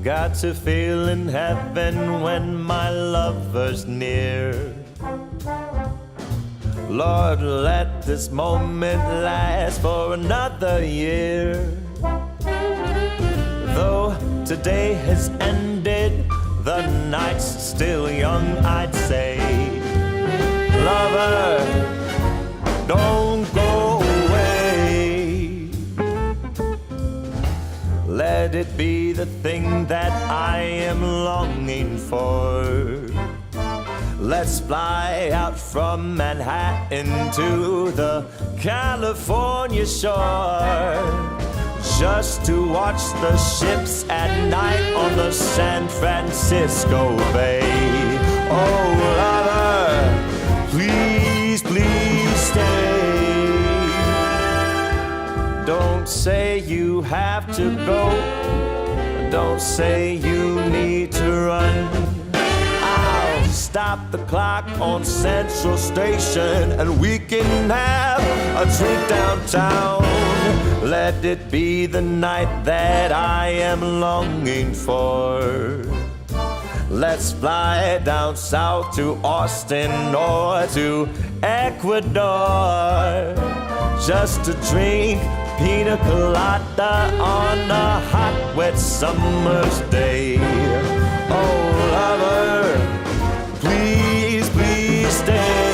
Got to feel in heaven when my lover's near. Lord, let this moment last for another year. Though today has ended, the night's still young, I'd say. Lover, don't go away. Let it be the thing that I am longing for. Let's fly out from Manhattan to the California shore, just to watch the ships at night on the San Francisco Bay. Oh, lover, please, please stay. Don't say you have to go. Don't say you need to run. I'll stop the clock on Central Station and we can have a drink downtown. Let it be the night that I am longing for. Let's fly down south to Austin or to Ecuador, just to drink pina colada on a hot, wet summer's day. Oh, lover, please, please stay.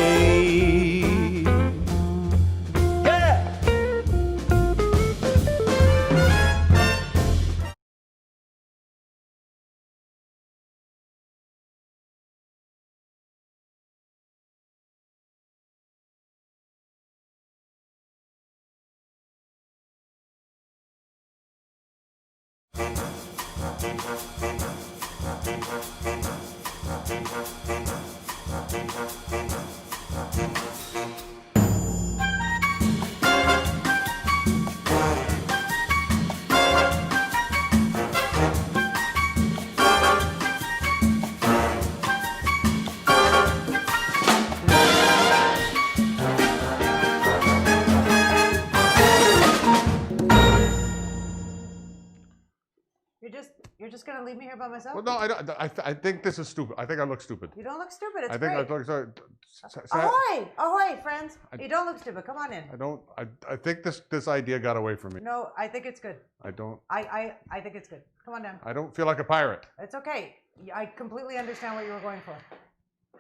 You're just gonna leave me here by myself? Well, no, I don't. I think this is stupid. I think I look stupid. You don't look stupid. It's I think great. I look so. Ahoy! Ahoy, friends! You don't look stupid. Come on in. I don't. I think this idea got away from me. No, I think it's good. I don't. I think it's good. Come on down. I don't feel like a pirate. It's okay. I completely understand what you were going for.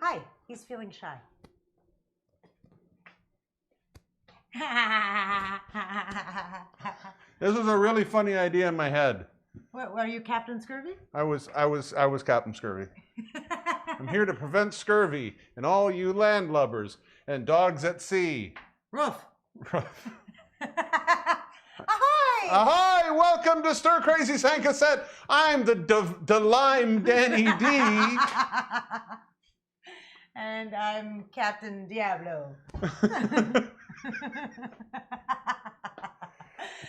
Hi. He's feeling shy. This was a really funny idea in my head. What, were you Captain Scurvy? I was Captain Scurvy. I'm here to prevent scurvy and all you landlubbers and dogs at sea. Roof. Ruff. Ahoy! Ahoy! Welcome to Stir Crazy Sang Cassette. I'm the Lime Danny D. And I'm Captain Diabloe.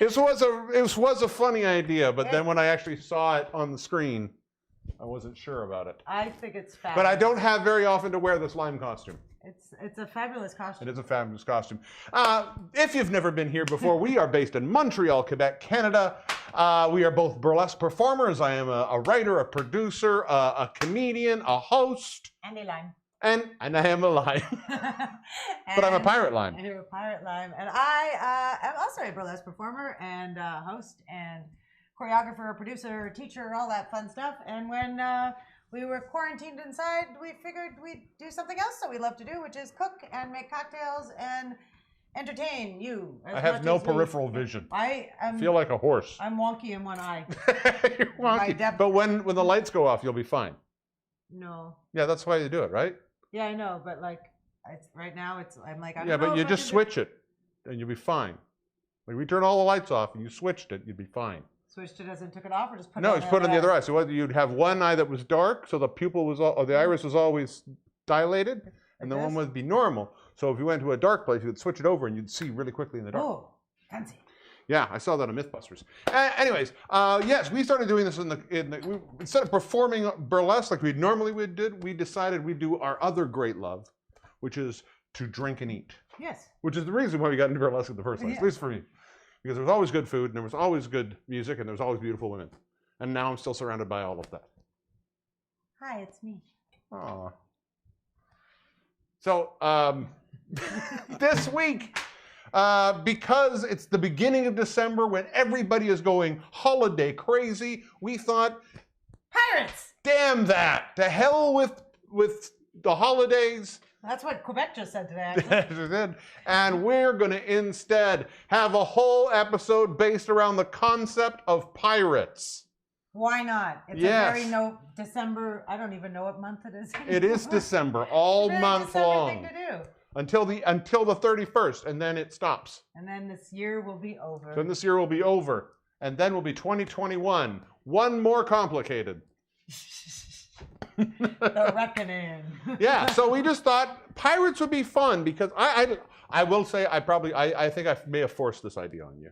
It was a funny idea, but then when I actually saw it on the screen, I wasn't sure about it. I think it's fabulous. But I don't have very often to wear this lime costume. It's a fabulous costume. It is a fabulous costume. If you've never been here before, we are based in Montreal, Quebec, Canada. We are both burlesque performers. I am a writer, a producer, a comedian, a host. And a lime. And I am a lime. But I'm a pirate lime. And you're a pirate lime. And I am also a burlesque performer and host and choreographer, producer, teacher, all that fun stuff. And when we were quarantined inside, we figured we'd do something else that we love to do, which is cook and make cocktails and entertain you. I have no peripheral vision. I feel like a horse. I'm wonky in one eye. You're wonky. But when the lights go off, you'll be fine. No. Yeah, that's why you do it, right? Yeah, I know, but like, right now I'm like, I don't yeah, know but you just switch it, and you'll be fine. Like we turn all the lights off, and you switched it, you'd be fine. Switched it as in took it off, or just put it no, on just put it on the other eye. So you'd have one eye that was dark, so the pupil was, or the iris was always dilated, and the one would be normal. So if you went to a dark place, you would switch it over, and you'd see really quickly in the dark. Oh, fancy. Yeah, I saw that on Mythbusters. Anyways, yes, we started doing this instead of performing burlesque like we normally would, we decided we'd do our other great love, which is to drink and eat. Yes. Which is the reason why we got into burlesque in the first place, at least for me. Because there was always good food, and there was always good music, and there was always beautiful women. And now I'm still surrounded by all of that. Hi, it's me. Aw. So, this week, because it's the beginning of December when everybody is going holiday crazy, we thought, Pirates! damn that! To hell with the holidays. That's what Quebec just said today, actually. And we're going to instead have a whole episode based around the concept of pirates. Why not? It's a very December. I don't even know what month it is anymore. It is December, all It's a month December long. thing to do. Until the 31st, and then it stops. And then this year will be over. Then this year will be over, and then will be 2021. One more complicated. The reckoning. Yeah, so we just thought pirates would be fun because I will say I think I may have forced this idea on you.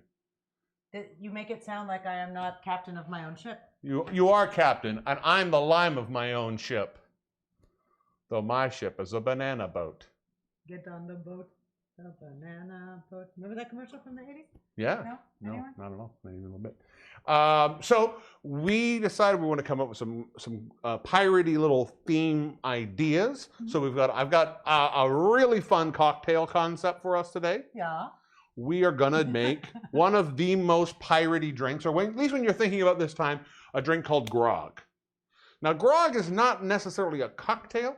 You make it sound like I am not captain of my own ship. You are captain, and I'm the lime of my own ship. Though my ship is a banana boat. Get on the boat, the banana boat. Remember that commercial from the 80s? Yeah. No? No, Anyone? not at all. Not even a little bit. So we decided we want to come up with some piratey little theme ideas. Mm-hmm. So I've got a really fun cocktail concept for us today. Yeah. We are gonna make one of the most piratey drinks, or at least when you're thinking about this time, a drink called Grog. Now, Grog is not necessarily a cocktail.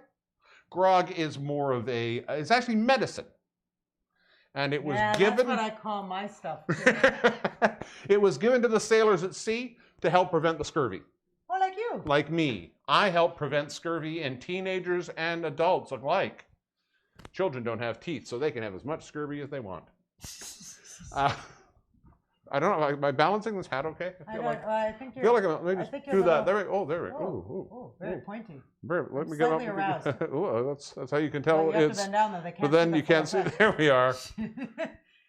Grog is more of it's actually medicine. And it was given. That's what I call my stuff, too. It was given to the sailors at sea to help prevent the scurvy. Oh, like you. Like me. I help prevent scurvy in teenagers and adults alike. Children don't have teeth, so they can have as much scurvy as they want. I don't know. Am I balancing this hat okay? I think you're. I feel like I'm maybe do that. There we go. Oh, there we go. Oh, very pointy. Let me get Slightly up. aroused. Oh, that's how you can tell Well, you have it's. to bend down, though. They can't But then see you the can't full see. effect. There we are.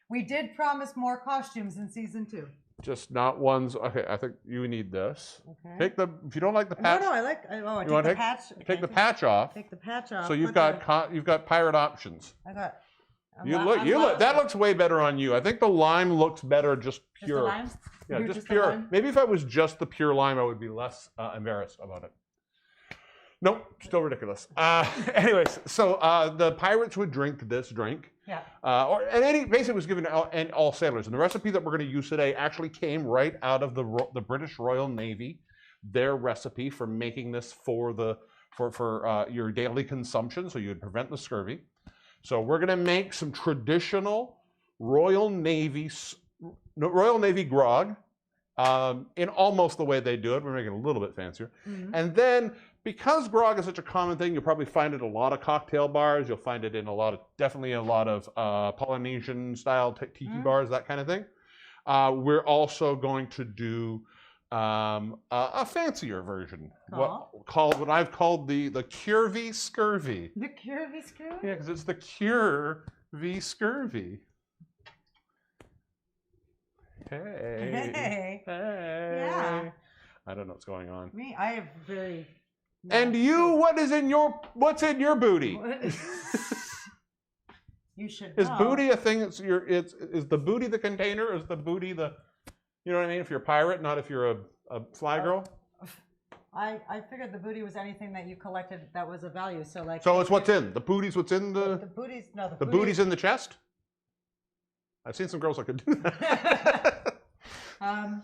We did promise more costumes in season 2. Just not ones. Okay, I think you need this. Okay. If you don't like the patch. No, I like. I You want take the to patch. take the patch off. Take the patch off. So you've put got pirate options. I got. You look. That looks way better on you. I think the lime looks better just pure. Just the lime? Yeah, You're just the pure. lime? Maybe if I was just the pure lime, I would be less embarrassed about it. Nope, still ridiculous. Anyways, so the pirates would drink this drink. Yeah. Basically it was given to all sailors. And the recipe that we're going to use today actually came right out of the British Royal Navy. Their recipe for making this for your daily consumption, so you would prevent the scurvy. So we're going to make some traditional Royal Navy grog in almost the way they do it. We're making it a little bit fancier. Mm-hmm. And then, because grog is such a common thing, you'll probably find it at a lot of cocktail bars. You'll find it in definitely a lot of Polynesian-style tiki bars, that kind of thing. We're also going to do a fancier version, what I've called the cure-v scurvy. The cure-v scurvy? Yeah, because it's the cure-v scurvy. Hey. Yeah. I don't know what's going on. Me, I have very. And you, what's in your booty? You should know. Is booty a thing? Is the booty the container? Or is the booty the? You know what I mean? If you're a pirate, not if you're a fly girl. I figured the booty was anything that you collected that was of value. So like. So it's what's in the booty's what's in the. The booty's no. The booty's in the chest. I've seen some girls that could do that. No,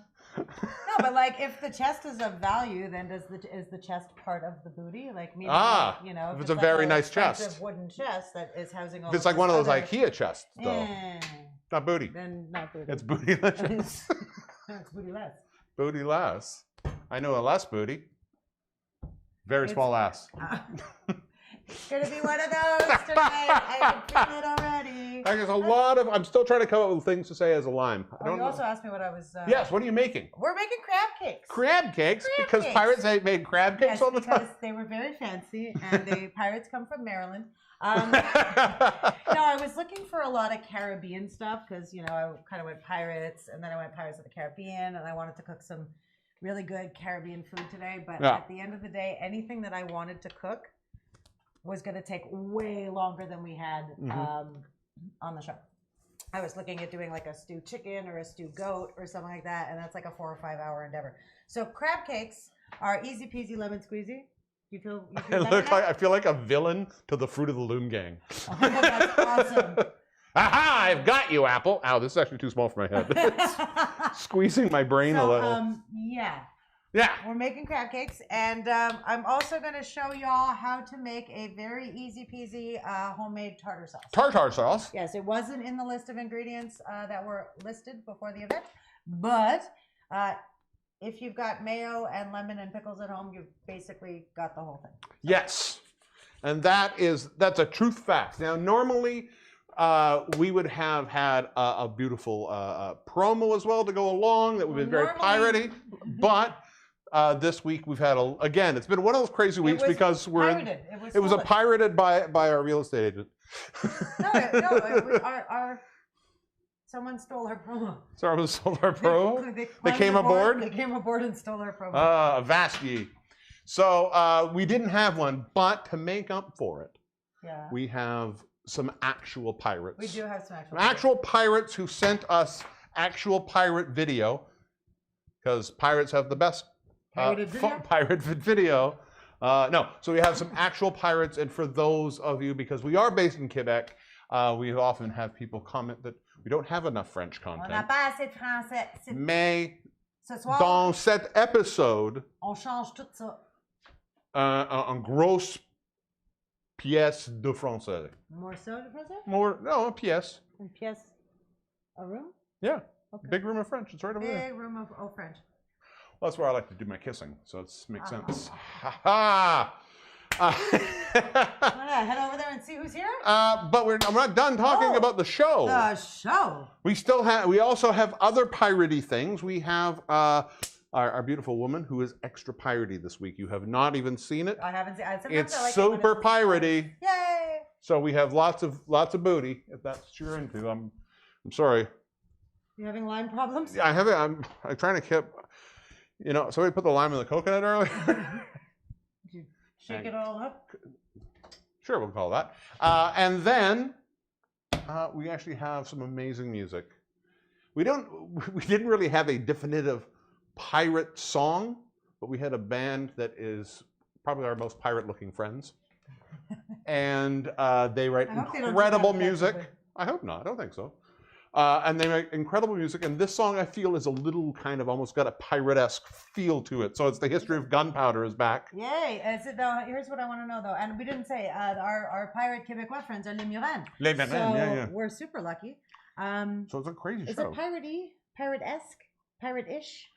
but like if the chest is of value, then is the chest part of the booty? Like maybe if it's a very nice chest, wooden chest that is housing all. If it's like one of those IKEA chests, though, not booty. Then not booty. It's bootyless. It's bootyless. Bootyless. I know a less booty. Very small ass. It's gonna be one of those tonight. I can feel it already. There's a lot of. I'm still trying to come up with things to say as a lime. You also asked me what I was. Yes. What are you making? We're making crab cakes. Crab cakes, because pirates made crab cakes all the time. Because they were very fancy, and the pirates come from Maryland. No, I was looking for a lot of Caribbean stuff because I kind of went pirates, and then I went Pirates of the Caribbean, and I wanted to cook some really good Caribbean food today. But at the end of the day, anything that I wanted to cook was going to take way longer than we had on the show. I was looking at doing like a stew chicken or a stew goat or something like that, and that's like a 4 or 5 hour endeavor. So crab cakes are easy peasy lemon squeezy. You feel I feel like a villain to the Fruit of the Loom gang. Oh, that's awesome. Aha! I've got you, Apple. Ow, this is actually too small for my head. It's squeezing my brain a little. Yeah, we're making crab cakes, and I'm also going to show y'all how to make a very easy peasy homemade tartar sauce. Tartar sauce? Yes, it wasn't in the list of ingredients that were listed before the event, but if you've got mayo and lemon and pickles at home, you've basically got the whole thing. Yes, and that's a truth fact. Now, normally we would have had a beautiful promo as well to go along that would be very piratey, but this week we've had again. It's been one of those crazy weeks because it was pirated by our real estate agent. No, someone stole our promo. Someone stole our promo. They came aboard. They came aboard and stole our promo. Avast ye. So we didn't have one, but to make up for it, we have some actual pirates. We do have some actual pirates who sent us actual pirate video, because pirates have the best pirate video. No, so we have some actual pirates, and for those of you, because we are based in Quebec, we often have people comment that we don't have enough French content. On n'a pas assez de français. Mais ce soir, dans cet épisode, on change tout ça. En grosse pièce de français. Morceau de français? No, a pièce. Une pièce, a room? Yeah, okay. Big room of French. It's right over there. Big room of French. Well, that's where I like to do my kissing, so it makes sense. Ha ha! Head over there and see who's here. But I'm not done talking about the show. The show. We also have other piratey things. We have our beautiful woman who is extra piratey this week. You have not even seen it. I haven't seen it. It's super piratey. Yay! So we have lots of booty. If that's what you're into, I'm sorry. You having lime problems? Yeah, I'm trying to keep. Somebody put the lime in the coconut earlier. Did you shake it all up? Sure, we'll call that. And then we actually have some amazing music. We didn't really have a definitive pirate song, but we had a band that is probably our most pirate-looking friends, and they write incredible music. I hope not. I don't think so. And they make incredible music, and this song I feel is a little kind of almost got a pirate-esque feel to it. So it's the history of gunpowder is back. Yay! Here's what I want to know though, and we didn't say our pirate Quebecois friends are Les Murins. Les Murins, yeah. We're super lucky. So it's a crazy show. Is it piratey, pirate-esque, pirate-ish?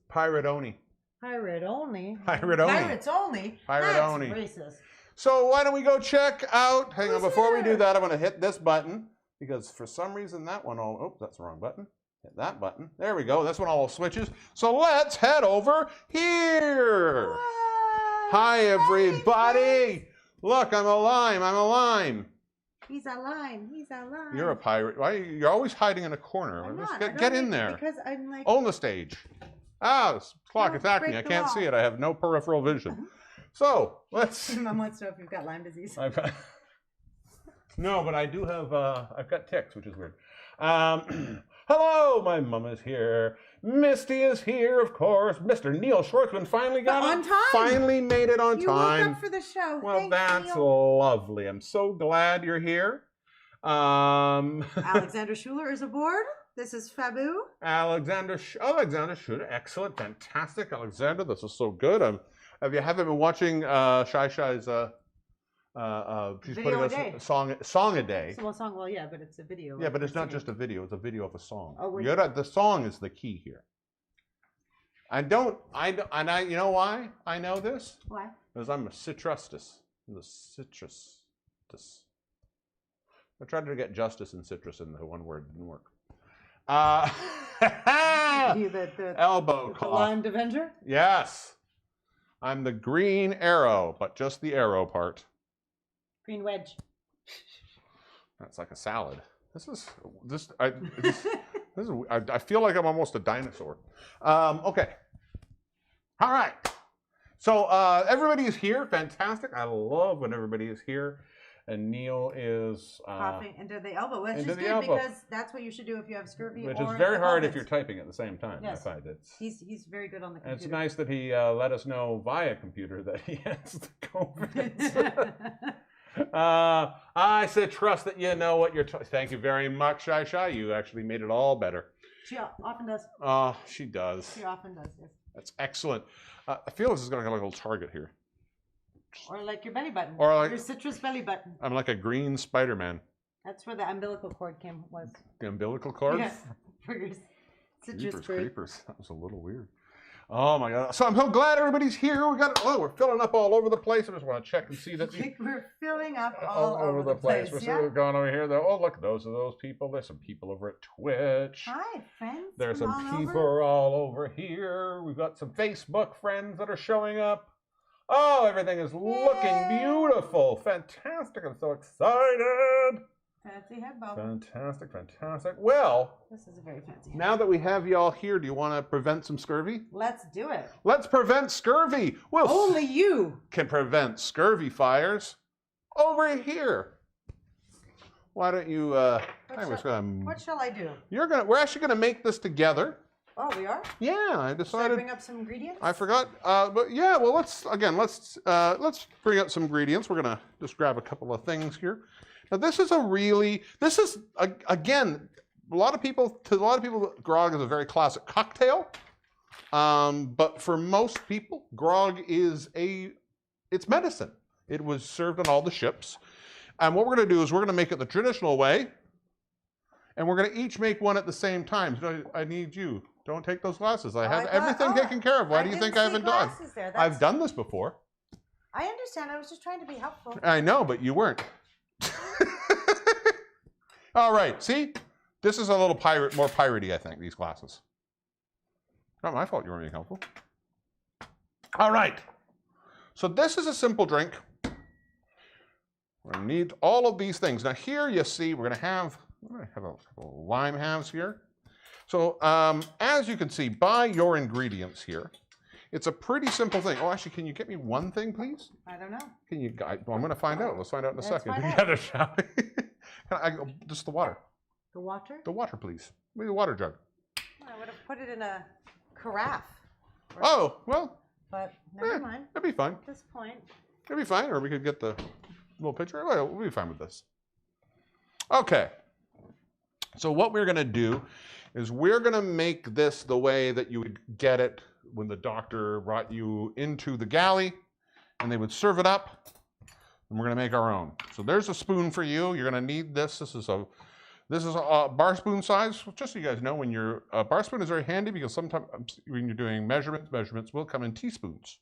Pirate only. Pirate only. Pirate only. Pirates only. Pirate That's only. Racist. So why don't we go check out? Hang on, before we do here? that, I'm going to hit this button. Because for some reason that one that's the wrong button. Hit that button. There we go. This one all switches. So let's head over here. Hi, everybody. Look, I'm a lime. He's a lime. You're a pirate. Why? You're always hiding in a corner. I'm Just not. get in there. Because I'm like. Own the stage. This clock attacked me. I can't see it. I have no peripheral vision. So let's. Mom wants to know if you've got Lyme disease. No, but I do have, I've got ticks, which is weird. Hello, my mom is here. Misty is here, of course. Mr. Neil Schwartzman finally got on it. time. Finally made it on time. You woke up for the show. Well, Thanks, that's Neil. lovely. I'm so glad you're here. Alexander Schuler is aboard. This is Fabu. Alexander Schuler. Excellent. Fantastic. Alexander, this is so good. Have you been watching Shy Shy's she's Video putting a day. a song a day. Well, yeah, but it's a video. Yeah, but it's not just a video; it's a video of a song. Oh, the song is the key here. You know why I know this? Why? Because I'm a citrustus. I'm the citrustus. I tried to get justice and citrus in the one word, didn't work. Elbow the Lyme Avenger? Yes. I'm the green arrow, but just the arrow part. Green wedge. That's like a salad. I feel like I'm almost a dinosaur. Okay. All right. So everybody is here. Fantastic. I love when everybody is here. and Neil is coughing into the elbow, which is into the good elbow. because that's what you should do if you have scurvy. Which or is very the hard COVID. if you're typing at the same time. Yes. I find it's. He's very good on the And computer. it's nice that he let us know via computer that he has the COVID. I said, trust that you know what you're. Thank you very much, Shy. You actually made it all better. She often does. She does. She often does, yes. That's excellent. I feel this is going to have like a little target here. Or like your belly button. Or like your citrus belly button. I'm like a green Spider-Man. That's where the umbilical cord was. The umbilical cord? Yeah, for your citrus fruit. Creepers. That was a little weird. Oh my God. So I'm so glad everybody's here. We're filling up all over the place. I just want to check and see that We're filling up all over the place. We're going over here. Oh, look, those are those people. There's some people over at Twitch. Hi, friends. There's from some all people over. all over here. We've got some Facebook friends that are showing up. Oh, everything is looking beautiful. Fantastic. I'm so excited. Fancy head bob. Fantastic, fantastic. Well, This is a very fancy head. now that we have you all here, do you want to prevent some scurvy? Let's do it. Let's prevent scurvy. Well, Only you can prevent scurvy fires over here. Why don't you? What shall I do? We're actually gonna make this together. Oh, we are? Yeah, I Should I decided. bring up some ingredients? I forgot. But yeah, well, let's bring up some ingredients. We're gonna just grab a couple of things here. Now, again, a lot of people, grog is a very classic cocktail. But for most people, grog is it's medicine. It was served on all the ships. And what we're going to do is we're going to make it the traditional way. And we're going to each make one at the same time. So I need you. Don't take those glasses. I have everything taken care of. Why do you think I haven't done? I've done this before. I understand. I was just trying to be helpful. I know, but you weren't. All right. See? This is a little more piratey, I think, these glasses. Not my fault you weren't being helpful. All right. So this is a simple drink. We're going to need all of these things. Now here you see we're going to have a couple of lime halves here. So as you can see by your ingredients here, it's a pretty simple thing. Oh, actually, can you get me one thing, please? I don't know. Can you? Well, I'm going to find out. Let's find out in a second. find out. Together, shall we? Just the water. The water? The water, please. Give me the water jug. I would have put it in a carafe. Oh, well. But never mind. That'd be fine. At this point. It'd be fine, or we could get the little pitcher. Well, we'll be fine with this. Okay. So what we're going to do is we're going to make this the way that you would get it when the doctor brought you into the galley, and they would serve it up, and we're going to make our own. So there's a spoon for you. You're going to need this. This is a bar spoon size. Just so you guys know, when your bar spoon is very handy because sometimes when you're doing measurements will come in teaspoons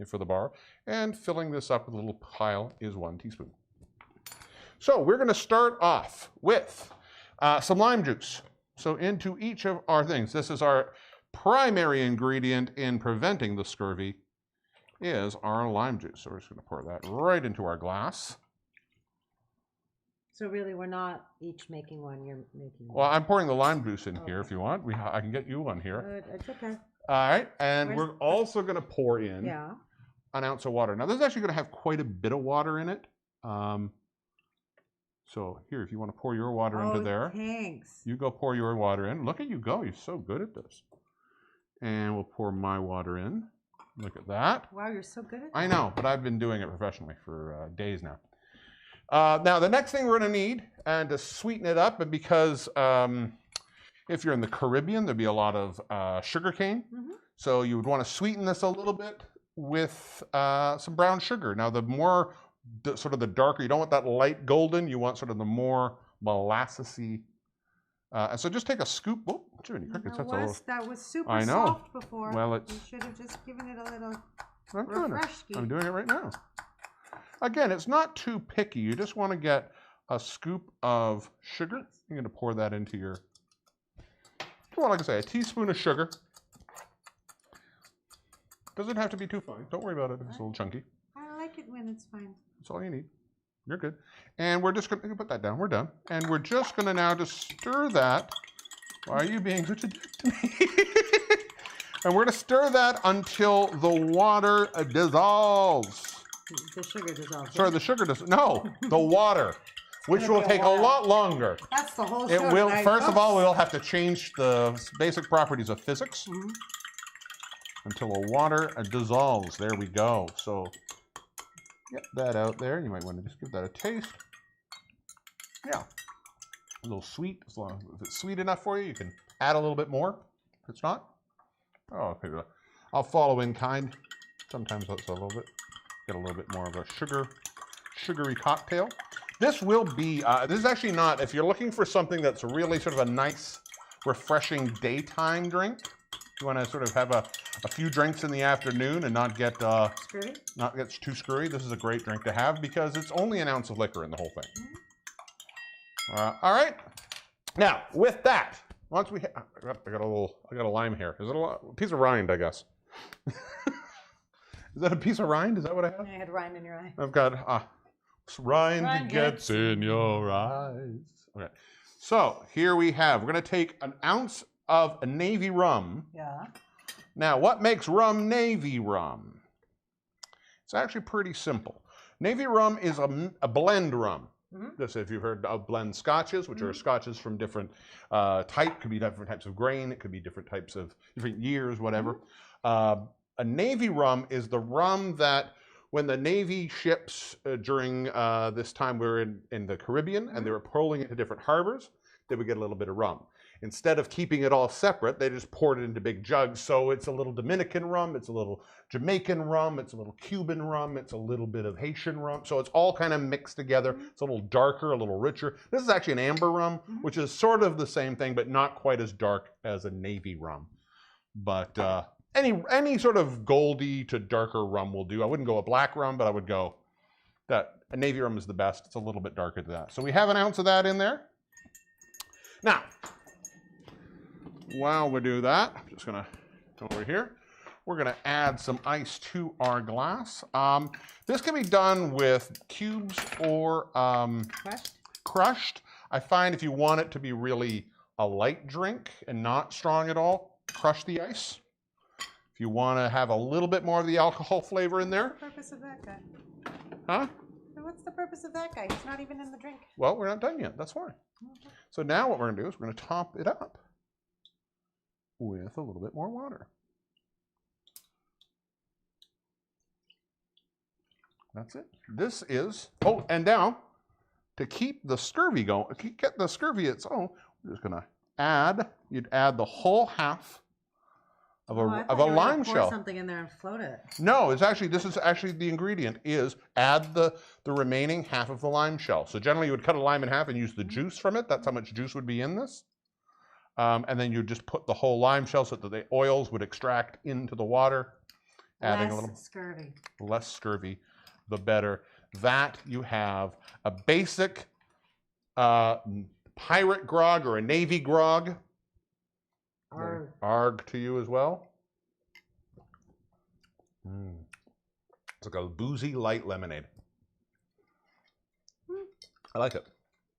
for the bar, and filling this up with a little pile is 1 teaspoon. So we're going to start off with some lime juice. So into each of our things, this is our primary ingredient in preventing the scurvy, is our lime juice. So we're just going to pour that right into our glass. So really, we're not each making one. You're making one. Well, I'm pouring the lime juice in here if you want. I can get you one here. It's okay. All right, and we're also going to pour in an ounce of water. Now, this is actually going to have quite a bit of water in it. So here, if you want to pour your water into there. Thanks. You go pour your water in. Look at you go. You're so good at this. And we'll pour my water in. Look at that. Wow, you're so good at that. I know, but I've been doing it professionally for days now. Now, the next thing we're going to need, and to sweeten it up, and because if you're in the Caribbean, there'd be a lot of sugar cane. Mm-hmm. So you would want to sweeten this a little bit with some brown sugar. Now, sort of the darker, you don't want that light golden, you want sort of the more molassesy. And so just take a scoop. Oh, too many crickets. That was super soft before. Well, you should have just given it a little I'm doing it right now. Again, it's not too picky. You just want to get a scoop of sugar. You're going to pour that into your, well, like I say, a teaspoon of sugar. Doesn't have to be too fine. Don't worry about it if it's a little chunky. I like it when it's fine. That's all you need. You're good. And we're just going to put that down. We're done. And we're just going to now just stir that. Why are you being such a dick to me? And we're going to stir that until the water dissolves. The sugar dissolves. Sorry, the sugar does. No, the water, which gonna will be a take a while. lot longer. That's the whole It show will. tonight, First of all, folks. we'll have to change the basic properties of physics until the water dissolves. There we go. So get that out there. You might want to just give that a taste. Yeah, a little sweet. As long as it's sweet enough for you, you can add a little bit more. If it's not, oh, okay. I'll follow in kind. Sometimes that's a little bit. Get a little bit more of a sugary cocktail. This will be. This is actually not. If you're looking for something that's really sort of a nice, refreshing daytime drink, you want to sort of have a few drinks in the afternoon and not get too screwy. This is a great drink to have because it's only an ounce of liquor in the whole thing. All right. Now with that, once we, I got a lime here. Is it a piece of rind? I guess. Is that a piece of rind? Is that what I have? I had rind in your eye. I've got rind gets in your eyes. Okay. So here we have. We're going to take an ounce of a navy rum. Yeah. Now, what makes rum navy rum? It's actually pretty simple. Navy rum is a blend rum. This, if you've heard of blend scotches, which are scotches from different could be different types of grain, it could be different types of different years, whatever. A navy rum is the rum that when the Navy ships during this time we were in the Caribbean and they were pulling into different harbors, they would get a little bit of rum. Instead of keeping it all separate, they just poured it into big jugs. So it's a little Dominican rum, it's a little Jamaican rum, it's a little Cuban rum, it's a little bit of Haitian rum. So it's all kind of mixed together. It's a little darker, a little richer. This is actually an amber rum, which is sort of the same thing, but not quite as dark as a navy rum. But any sort of goldy to darker rum will do. I wouldn't go a black rum, but I would go that a navy rum is the best. It's a little bit darker than that. So we have an ounce of that in there. Now, while we do that, I'm just gonna go over here. We're gonna add some ice to our glass. This can be done with cubes or crushed. I find if you want it to be really a light drink and not strong at all, crush the ice. If you want to have a little bit more of the alcohol flavor in there. What's the purpose of that guy? Huh? What's the purpose of that guy? He's not even in the drink. Well, we're not done yet. That's why. So now what we're going to do is we're going to top it up with a little bit more water. That's it. This is, oh, and now to keep the scurvy going, get the scurvy its own, we're just going to add, you'd add the whole half of a lime shell. Pour something in there and float it. No, it's actually, this is actually the ingredient is add the remaining half of the lime shell. So generally you would cut a lime in half and use the juice from it. That's how much juice would be in this. And then you just put the whole lime shell so that the oils would extract into the water. Adding a little scurvy. Less scurvy, the better. That you have a basic pirate grog or a navy grog. Arg. Arg to you as well. It's like a boozy light lemonade. I like it.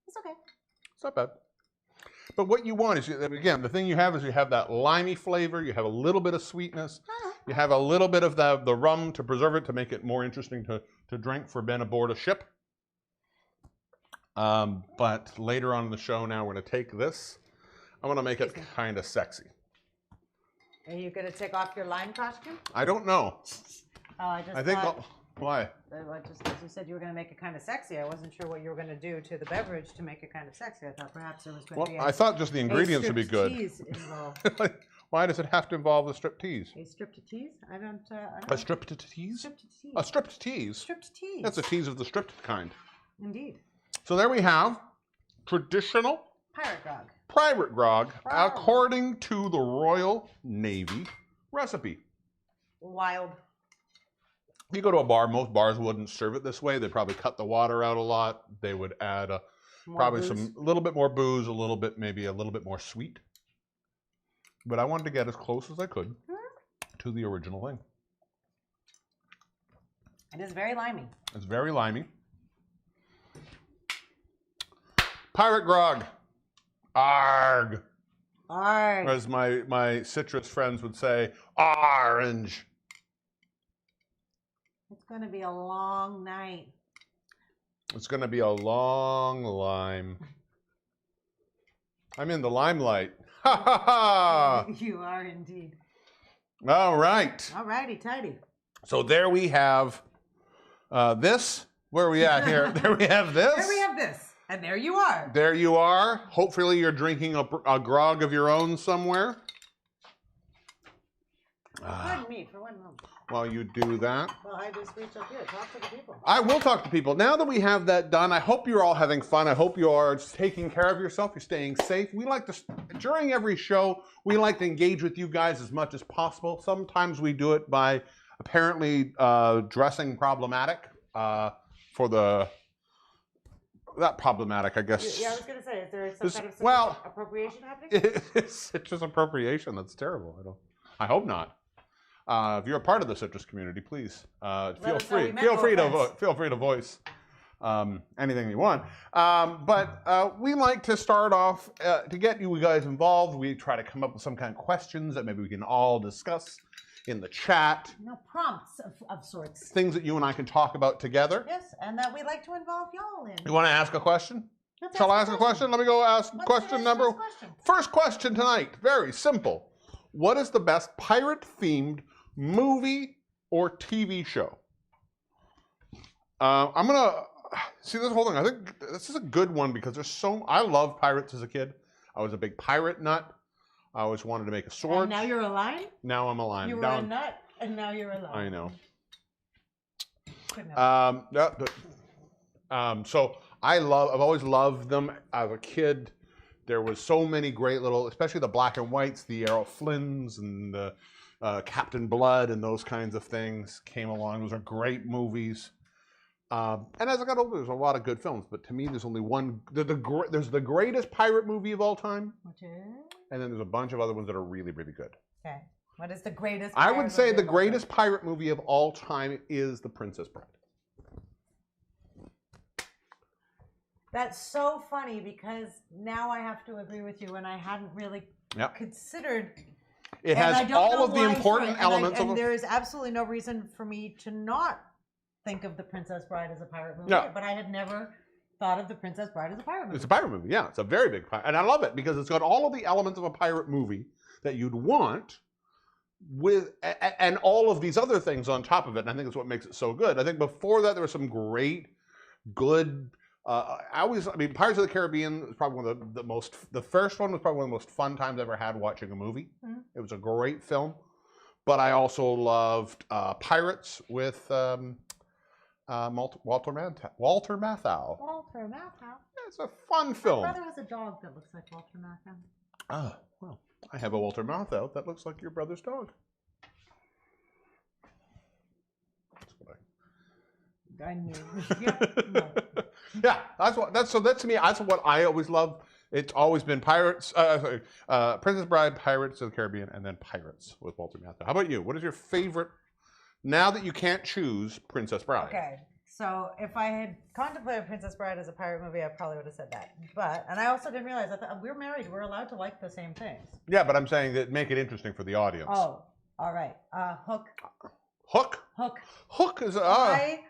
It's okay. It's not bad. But what you want is, again, the thing you have is you have that limey flavor, you have a little bit of sweetness, you have a little bit of the rum to preserve it, to make it more interesting to drink for men aboard a ship. But later on in the show now, we're going to take this. I want to make it kind of sexy. Are you going to take off your lime costume? I don't know. Oh, I think, why? Just as you said you were going to make it kind of sexy, I wasn't sure what you were going to do to the beverage to make it kind of sexy. I thought perhaps there was going to be I thought just the ingredients would be good. Involved. Why does it have to involve a strip tease? A strip to tease? I don't A strip to tease? Strip to tease. A strip to tease? Strip to tease. That's a tease of the stripped kind. Indeed. So there we have traditional pirate grog according to the Royal Navy recipe. Wild. If you go to a bar, most bars wouldn't serve it this way. They'd probably cut the water out a lot. They would add a little bit more booze, maybe a little bit more sweet. But I wanted to get as close as I could to the original thing. It is very limey. It's very limey. Pirate grog. Arg. Arg. As my citrus friends would say, orange. It's going to be a long night. It's going to be a long lime. I'm in the limelight. Ha ha ha! You are indeed. All right. All righty, tidy. So there we have this. Where are we at here? There we have this. There we have this. And there you are. There you are. Hopefully you're drinking a grog of your own somewhere. Pardon me for one moment. While you do that. Well, I just reach up here. Talk to the people. I will talk to people. Now that we have that done, I hope you're all having fun. I hope you are taking care of yourself. You're staying safe. We like to, during every show, we like to engage with you guys as much as possible. Sometimes we do it by apparently dressing problematic for the, not problematic, I guess. Yeah, I was going to say, is there some kind of appropriation happening? It's just appropriation. That's terrible. I hope not. If you're a part of the citrus community, please feel free to voice anything you want. But we like to start off to get you guys involved. We try to come up with some kind of questions that maybe we can all discuss in the chat. Prompts of sorts. Things that you and I can talk about together. Yes, and that we like to involve y'all in. You want to ask a question? Shall I ask a question? Let me go ask question number. First question tonight. Very simple. What is the best pirate-themed movie or TV show? I'm gonna see this whole thing. I think this is a good one because there's so. I love pirates as a kid. I was a big pirate nut. I always wanted to make a sword. And now you're a lion? Now I'm a lion. You were a nut, and now you're a lion. I know. So I've always loved them as a kid. There was so many great little, especially the black and whites, the Errol Flynns and the Captain Blood and those kinds of things came along. Those are great movies. And as I got older, there's a lot of good films. But to me, there's only one. There's the greatest pirate movie of all time. Which is? And then there's a bunch of other ones that are really, really good. Okay. What is the greatest? I would say the greatest pirate movie of all time is The Princess Bride. That's so funny because now I have to agree with you, and I hadn't really considered. It has all of the important elements of it. And there is absolutely no reason for me to not think of The Princess Bride as a pirate movie, but I had never thought of The Princess Bride as a pirate movie. It's a pirate movie, yeah. It's a very big pirate. And I love it because it's got all of the elements of a pirate movie that you'd want with, and all of these other things on top of it. And I think that's what makes it so good. I think before that, there was some great, good, I mean, Pirates of the Caribbean was probably one of the first one was probably one of the most fun times I ever had watching a movie. Mm-hmm. It was a great film. But I also loved Pirates with Walter Matthau. Walter Matthau. It's a fun film. My brother has a dog that looks like Walter Matthau. Ah, well, I have a Walter Matthau that looks like your brother's dog. That's what I knew. Yeah, that's to me. That's what I always love. It's always been Pirates, Princess Bride, Pirates of the Caribbean, and then Pirates with Walter Matthau. How about you? What is your favorite? Now that you can't choose Princess Bride. Okay, so if I had contemplated Princess Bride as a pirate movie, I probably would have said that. And I also didn't realize that we're married. We're allowed to like the same things. Yeah, but I'm saying that make it interesting for the audience. Oh, all right. Hook. Hook. Hook. Hook is. I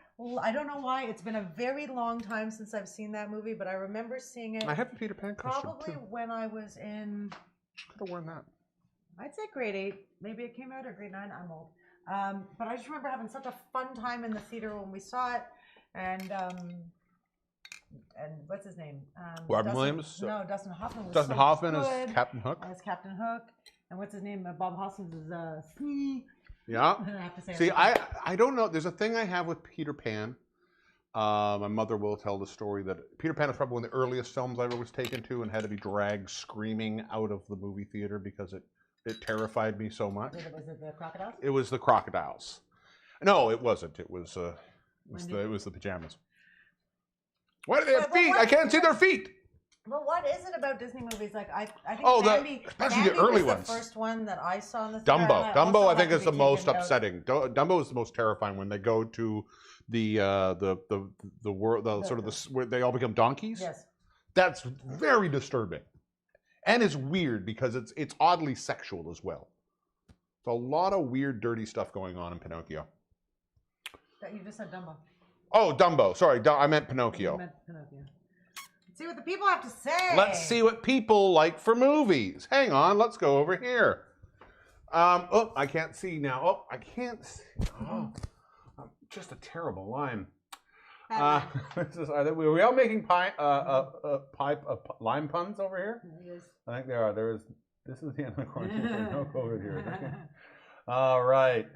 don't know why. It's been a very long time since I've seen that movie, but I remember seeing it. I have a Peter Pan costume probably too. when I was in. Could have worn that. I'd say grade 8. Maybe it came out at grade 9. I'm old. But I just remember having such a fun time in the theater when we saw it, and what's his name? Robin Williams? No, Dustin Hoffman was Dustin so Hoffman good as Captain Hook. As Captain Hook, and what's his name? Bob Hoskins is Smee. Yeah. I have to say. See, I don't know. There's a thing I have with Peter Pan. My mother will tell the story that Peter Pan was probably one of the earliest films I ever was taken to and had to be dragged screaming out of the movie theater because it terrified me so much. Was it the crocodiles? It was the crocodiles. No, it wasn't. It was the pajamas. What are their feet? I can't see their feet. Well, what is it about Disney movies? Like I think especially the early ones. The first one that I saw in the theater. Dumbo, I think is the most upsetting. Dumbo is the most terrifying when they go to the world, where they all become donkeys. Yes. That's very disturbing. And it's weird because it's oddly sexual as well. There's a lot of weird, dirty stuff going on in Pinocchio. You just said Dumbo. Oh, Dumbo. Sorry, I meant Pinocchio. You meant Pinocchio. Let's see what the people have to say. Let's see what people like for movies. Hang on, let's go over here. Oh, I can't see now. Oh, I can't see. Oh, I'm just a terrible line. Are we all making lime puns over here? Yes. I think there are. This is the end of the quarantine. There's no COVID here. All right.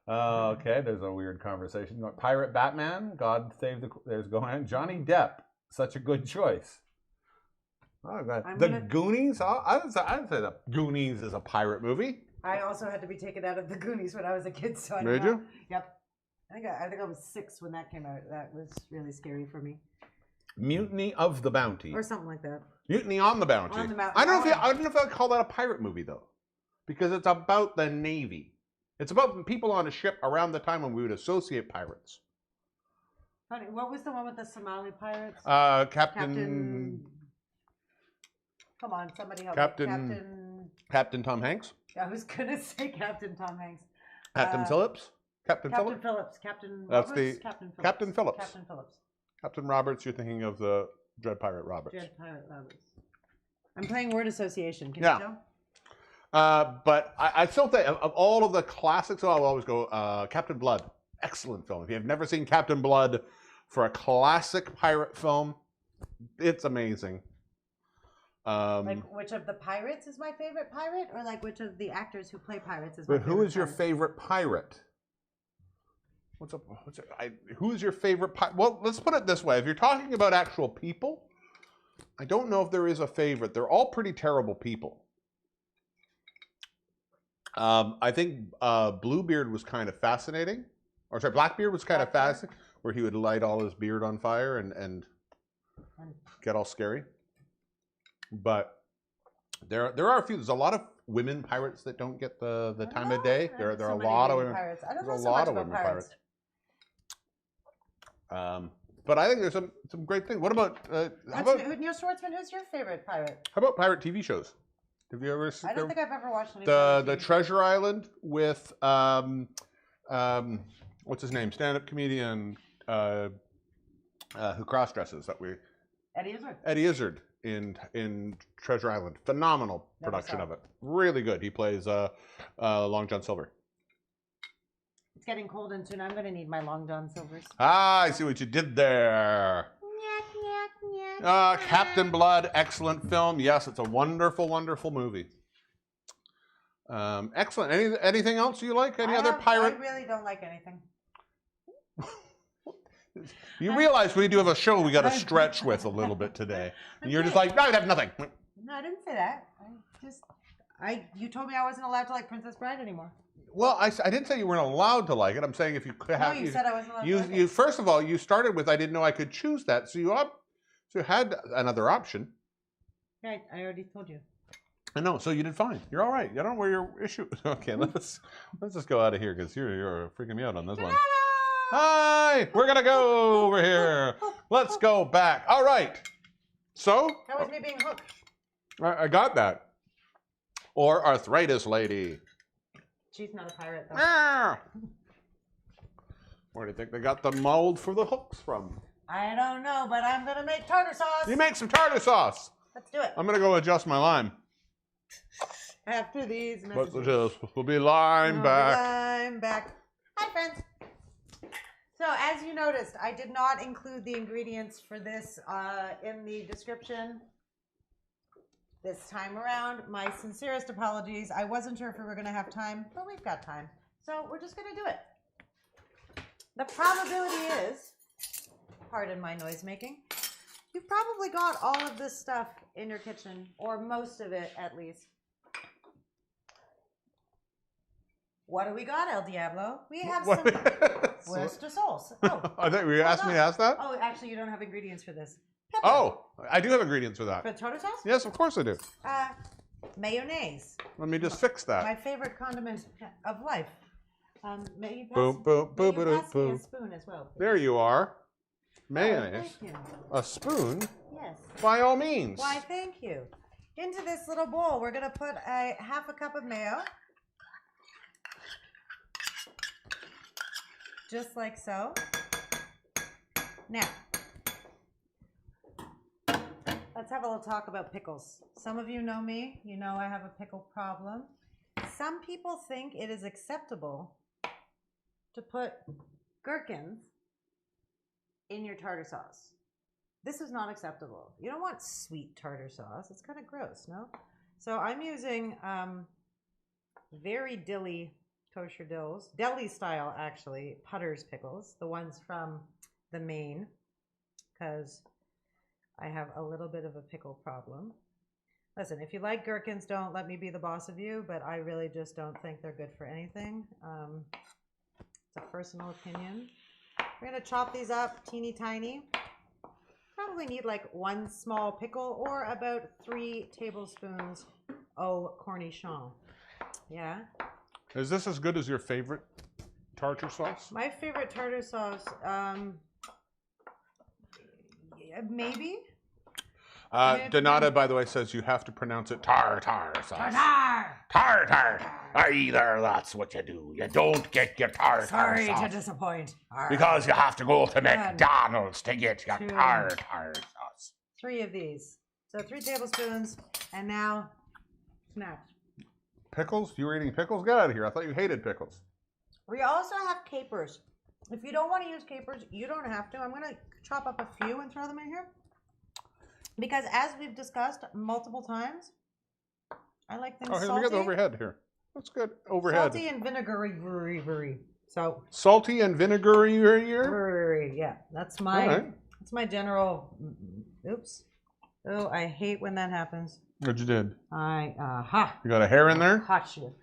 Okay, there's a weird conversation. Pirate Batman, God save there's going. Johnny Depp, such a good choice. Oh, Goonies. I'd say the Goonies is a pirate movie. I also had to be taken out of the Goonies when I was a kid, so I don't Did know. you? Yep. I think I was 6 when that came out. That was really scary for me. Mutiny of the Bounty. Or something like that. Mutiny on the Bounty. On the Bounty. I don't know if I'd call that a pirate movie though, because it's about the Navy. It's about people on a ship around the time when we would associate pirates. Funny. What was the one with the Somali pirates? Captain. Come on, somebody help Captain Tom Hanks. I was gonna say Captain Tom Hanks. Captain Phillips. Captain Phillips. Captain That's Roberts? Captain Phillips. Captain Phillips. Captain Roberts. You're thinking of the Dread Pirate Roberts. Dread Pirate Roberts. I'm playing word association. Can Yeah. you tell? But I still think of all of the classics, I'll always go Captain Blood. Excellent film. If you've never seen Captain Blood for a classic pirate film, it's amazing. Like which of the pirates is my favorite pirate, or like which of the actors who play pirates is my But favorite who is your pirate? favorite pirate? Who is your favorite pirate? Well, let's put it this way. If you're talking about actual people, I don't know if there is a favorite. They're all pretty terrible people. I think Bluebeard was kind of fascinating. Or sorry, Blackbeard was kind of fascinating, where he would light all his beard on fire and get all scary. But there are a few. There's a lot of women pirates that don't get the time of day. There are a lot of women pirates. I don't know There's a so lot much of about women pirates. But I think there's some great things. What about Neil Schwartzman? Who's your favorite pirate? how about pirate TV shows? Have you ever seen I don't think I've ever watched any. the Treasure Island with what's his name? Stand-up comedian who cross-dresses that we Eddie Izzard. Eddie Izzard in Treasure Island. Phenomenal production of it. Really good. He plays Long John Silver. It's getting cold and soon I'm going to need my Long John Silvers. Ah, I see what you did there. Captain Blood, excellent film. Yes, it's a wonderful, wonderful movie. Excellent. Anything else you like? Any other pirate? I really don't like anything. You realize we do have a show we got to stretch with a little bit today. And you're just like, no, I have nothing. No, I didn't say that. You told me I wasn't allowed to like Princess Bride anymore. Well, I didn't say you weren't allowed to like it. I'm saying if you could have. No, you said I wasn't allowed to like you it. first of all, you started with I didn't know I could choose that, so you had another option. Yeah, I already told you. I know, so you did fine. You're all right. I don't know where your issue. Okay, let's just go out of here because you're freaking me out on this one. Hi, we're gonna go over here. Let's go back. All right. So That was me being hooked. I got that. Or arthritis lady. She's not a pirate though. Ah. Where do you think they got the mold for the hooks from? I don't know, but I'm gonna make tartar sauce. You make some tartar sauce. Let's do it. I'm gonna go adjust my lime. After these Let's messages. adjust. We'll be lime back. I'm back. Hi, friends. So, as you noticed, I did not include the ingredients for this in the description this time around. My sincerest apologies. I wasn't sure if we were going to have time, but we've got time. So, we're just going to do it. The probability is, pardon my noise making, you've probably got all of this stuff in your kitchen, or most of it at least. What do we got, El Diablo? We have some Worcester sauce. Oh, I think you asked me to ask that? Oh, actually, you don't have ingredients for this. Pepper. Oh, I do have ingredients for that. For the tartar sauce? Yes, of course I do. Mayonnaise. Let me just fix that. My favorite condiment of life. May you pass, Boom, boom, may boom, you boom, pass me a boom. spoon as well, please? There you are. Oh, Mayonnaise. thank you. A spoon? Yes. By all means. Why, thank you. Into this little bowl, we're going to put half a cup of mayo. just like so. Now, let's have a little talk about pickles. Some of you know me. You know I have a pickle problem. Some people think it is acceptable to put gherkins in your tartar sauce. This is not acceptable. You don't want sweet tartar sauce. It's kind of gross, no? So I'm using very dilly kosher dills, deli style actually, Putter's pickles, the ones from the Maine, because I have a little bit of a pickle problem. Listen, if you like gherkins, don't let me be the boss of you, but I really just don't think they're good for anything. It's a personal opinion. We're gonna chop these up teeny tiny. Probably need like 1 small pickle or about 3 tablespoons au cornichon. Yeah. Is this as good as your favorite tartar sauce? My favorite tartar sauce, maybe. Donata, by the way, says you have to pronounce it tartar sauce. Tartar! Tartar. Either that's what you do. You don't get your tartar Sorry sauce to disappoint. because you have to go to McDonald's to get your tartar sauce. 3 of these. So 3 tablespoons, and now snaps. Pickles? You were eating pickles? Get out of here. I thought you hated pickles. We also have capers. If you don't want to use capers, you don't have to. I'm going to chop up a few and throw them in here. Because as we've discussed multiple times, I like things salty. Oh, here, we got the overhead here. That's good. Overhead. Salty and vinegary. So salty and vinegary. Yeah, that's my general. Oops. Oh, I hate when that happens. What you did? You got a hair in there? Caught you.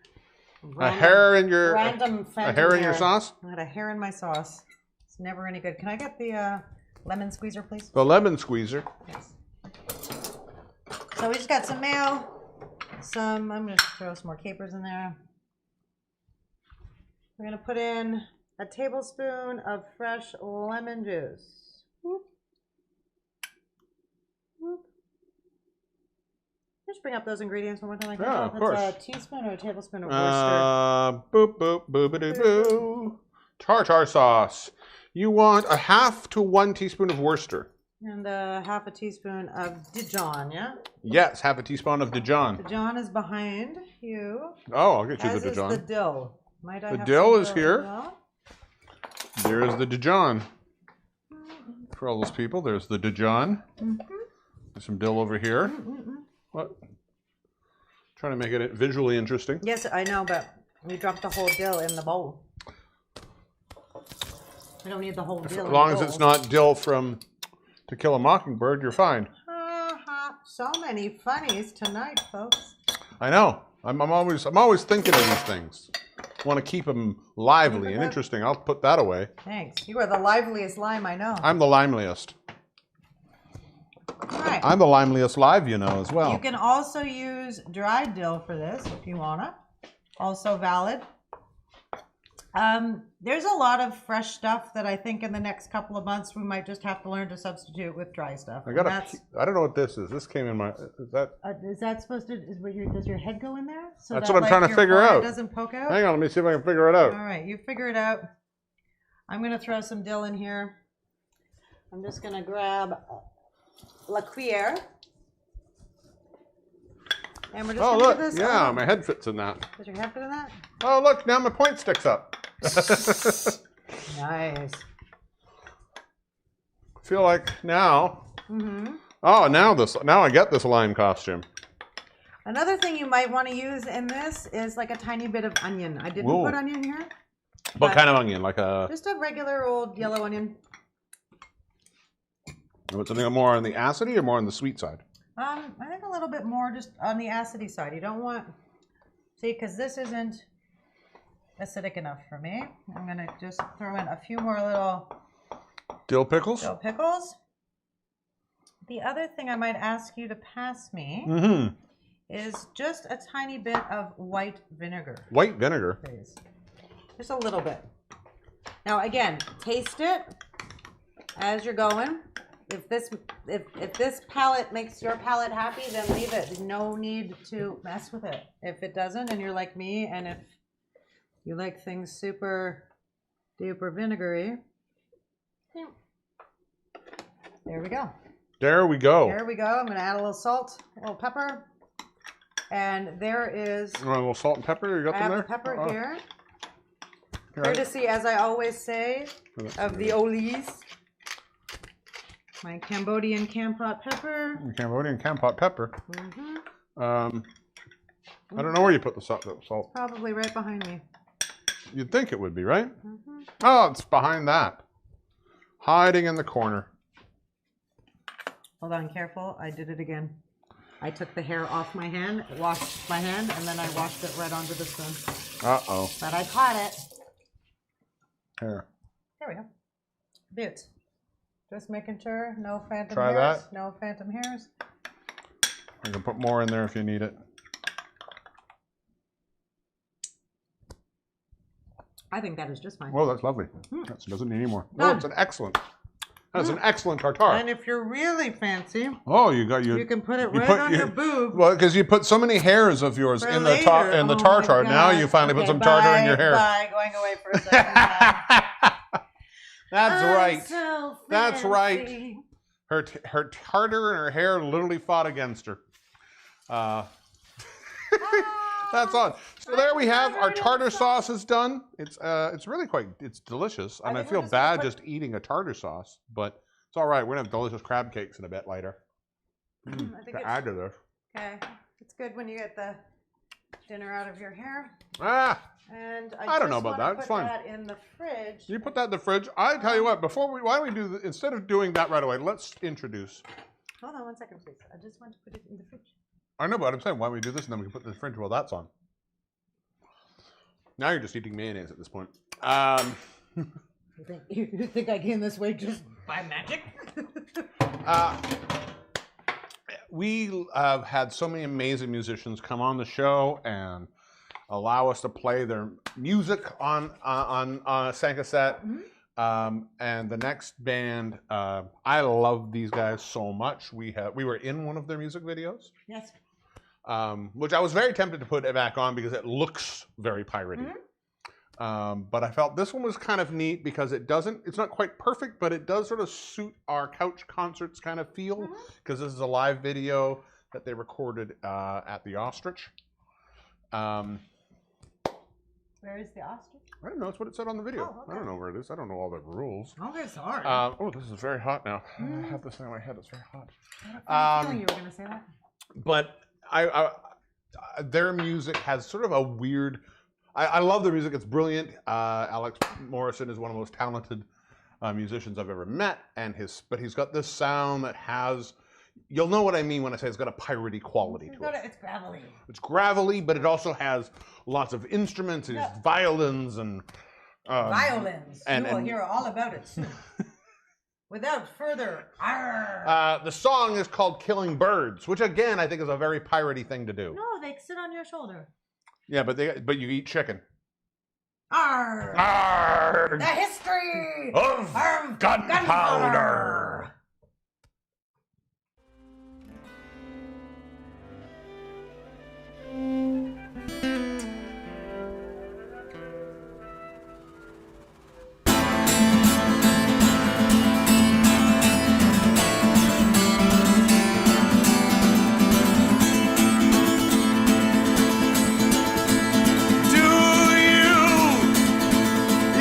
A hair in your a hair in your sauce? I got a hair in my sauce. It's never any good. Can I get the lemon squeezer, please? The lemon squeezer. Yes. So we just got some mayo. I'm going to throw some more capers in there. We're going to put in a tablespoon of fresh lemon juice. Whoop. Whoop. Just bring up those ingredients one more time. Yeah, of course. It's a teaspoon or a tablespoon of Worcester. Boop, boop, boop-a-doo-boo. Tartar sauce. You want a half to 1 teaspoon of Worcester. And half a teaspoon of Dijon, yeah? Yes, half a teaspoon of Dijon. Dijon is behind you. Oh, I'll get you As the Dijon. is the dill. Might I The have dill some is here. Well? There is the Dijon. For all those people, there's the Dijon. There's some dill over here. What? Trying to make it visually interesting. Yes, I know, but we dropped the whole dill in the bowl. We don't need the whole dill. As long as it's not dill from To Kill a Mockingbird, you're fine. So many funnies tonight, folks. I know. I'm always thinking of these things. Want to keep them lively and interesting. I'll put that away. Thanks. You are the liveliest lime I know. I'm the limeliest. All right. I'm the limeliest live, you know, as well. You can also use dried dill for this if you wanna. Also valid. There's a lot of fresh stuff that I think in the next couple of months we might just have to learn to substitute with dry stuff. I don't know what this is. This came in my. Is that supposed to? Does your head go in there? So That's that, what I'm trying to your figure forehead out. Doesn't poke out. Hang on, let me see if I can figure it out. All right, you figure it out. I'm gonna throw some dill in here. I'm just gonna grab la cuillere. And we're just Oh, gonna look. do this. Yeah, my head fits in that. Does your head fit in that? Oh, look. Now my point sticks up. Nice. Feel like now. Oh, now I get this lime costume. Another thing you might want to use in this is like a tiny bit of onion. I didn't put onion here. What kind of onion? Like a. Just a regular old yellow onion. Something more on the acidy or more on the sweet side? I think a little bit more just on the acidy side. You don't want, see, because this isn't acidic enough for me. I'm going to just throw in a few more little Dill pickles? dill pickles. The other thing I might ask you to pass me is just a tiny bit of white vinegar. White vinegar? Please. Just a little bit. Now again, taste it as you're going. If this palate makes your palate happy, then leave it. There's no need to mess with it. If it doesn't, and you're like me, and if you like things super Super vinegary. There we go. There we go. There we go. I'm going to add a little salt, a little pepper. And there is... You want a little salt and pepper? You got I them have there? the pepper Oh. here. Here, Courtesy, as I always say, of the Olis. My Cambodian Kampot pepper. Cambodian Kampot pepper. Mm-hmm. I don't know where you put the salt. Probably right behind me. You'd think it would be, right? Mm-hmm. Oh, it's behind that. Hiding in the corner. Hold on, careful. I did it again. I took the hair off my hand, washed my hand, and then I washed it right onto the spoon. Uh-oh. But I caught it. Here. There we go. Beaut. Just making sure no phantom Try hairs. that. No phantom hairs. I can put more in there if you need it. I think that is just fine. Oh, that's lovely. That doesn't need any more. Oh, Done. it's an excellent. That's an excellent tartare. And if you're really fancy, Oh, you got you can put it right on your boob. Well, because you put so many hairs of yours For in the later. in the Oh my tartare. Now God. you finally put Okay, some tartar in your bye, hair. Bye, going away for a second. That's right. So That's right. fancy. Her tartar and her hair literally fought against her. That's odd. So there we have our tartar sauce is done. It's really it's delicious. And I think feel we're just gonna bad just eating a tartar sauce, but it's all right. We're gonna have delicious crab cakes in a bit later. I think To it's add to this. okay. It's good when you get the dinner out of your hair. Ah, And I don't know just about wanna that. It's put fine. that in the fridge. you put that in the fridge. I tell you what. Why don't we do instead of doing that right away? Let's introduce. Hold on one second, please. I just want to put it in the fridge. I know, but I'm saying why don't we do this and then we can put it in the fridge while that's on. Now you're just eating mayonnaise at this point. You think I gained this weight just by magic? We have had so many amazing musicians come on the show and allow us to play their music on a cassette. And the next band, I love these guys so much. We were in one of their music videos. Yes. Which I was very tempted to put it back on because it looks very piratey. But I felt this one was kind of neat because it's not quite perfect, but it does sort of suit our couch concerts kind of feel because this is a live video that they recorded at the Ostrich. Where is the ostrich? I don't know. It's what it said on the video. Oh, okay. I don't know where it is. I don't know all the rules. Okay, sorry. Oh, this is very hot now. I have this thing on my head. It's very hot. I had a feeling you were going to say that. But their music has sort of a weird. I love their music. It's brilliant. Alex Morrison is one of the most talented musicians I've ever met, but he's got this sound that has. You'll know what I mean when I say it's got a piratey quality to it. It's gravelly. It's gravelly, but it also has lots of instruments. It has violins and Violins. and- You will and- hear all about it soon. Without further, arr. the song is called "Killing Birds," which again I think is a very piratey thing to do. No, they sit on your shoulder. Yeah, but you eat chicken. Arr. Arr, The history of gunpowder.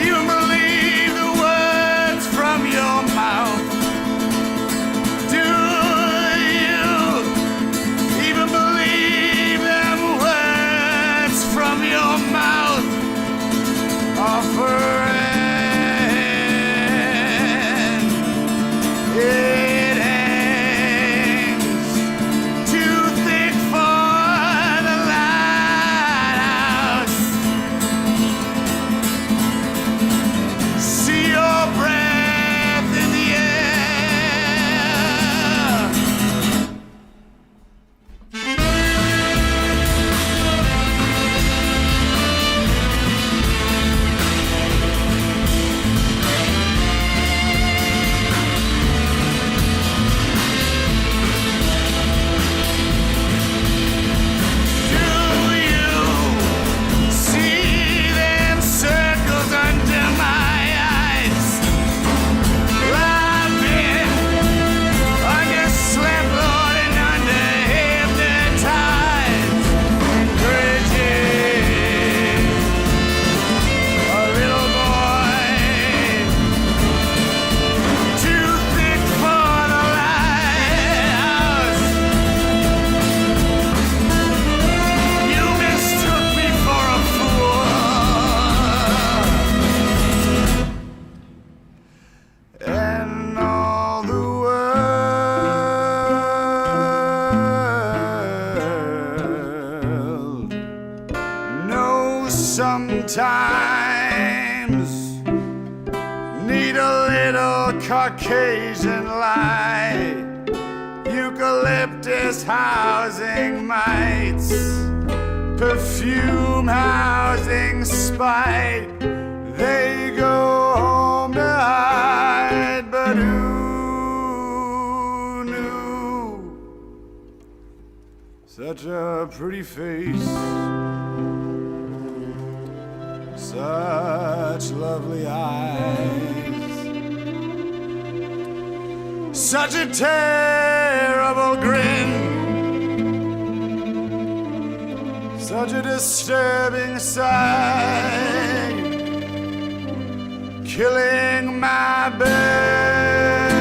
You believe the words from your mouth? sometimes need a little Caucasian light. Eucalyptus housing mites, perfume housing spite. They go home to hide, but who knew such a pretty face, such lovely eyes, such a terrible grin, such a disturbing sight, killing my birds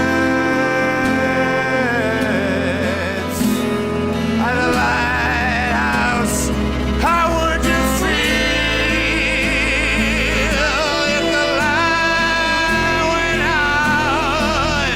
at a lighthouse. How would you feel if the light went out?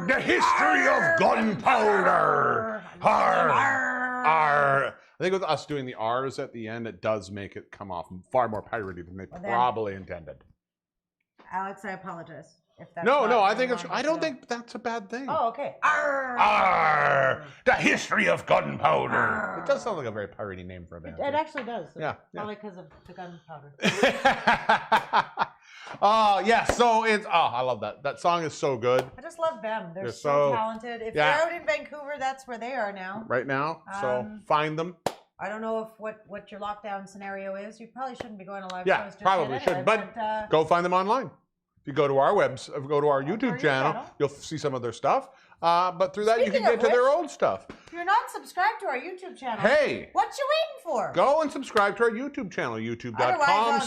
The history of gunpowder. Arr. R. I think with us doing the R's at the end, it does make it come off far more piratey than they Well, then- probably intended. Alex, I apologize. If that's No, not no, I what think you it's. wanted I to don't do. think that's a bad thing. Oh, okay. Arr. Arr. The history of gunpowder. It does sound like a very piratey name for a band. It actually does. Yeah, Probably because of the gunpowder. Oh yeah, so it's. Oh, I love that. That song is so good I just love them. They're They're so so- talented. If yeah. they're out in Vancouver, that's where they are now. right now. So find them. I don't know if what your lockdown scenario is. You probably shouldn't be going to live Yeah, shows just probably yet should. anyway, But go find them online. If you go to our go to our YouTube channel, you'll see some of their stuff. But through that, you can get to their old stuff. If you're not subscribed to our YouTube channel, hey, what you waiting for? Go and subscribe to our YouTube channel, youtube.com/.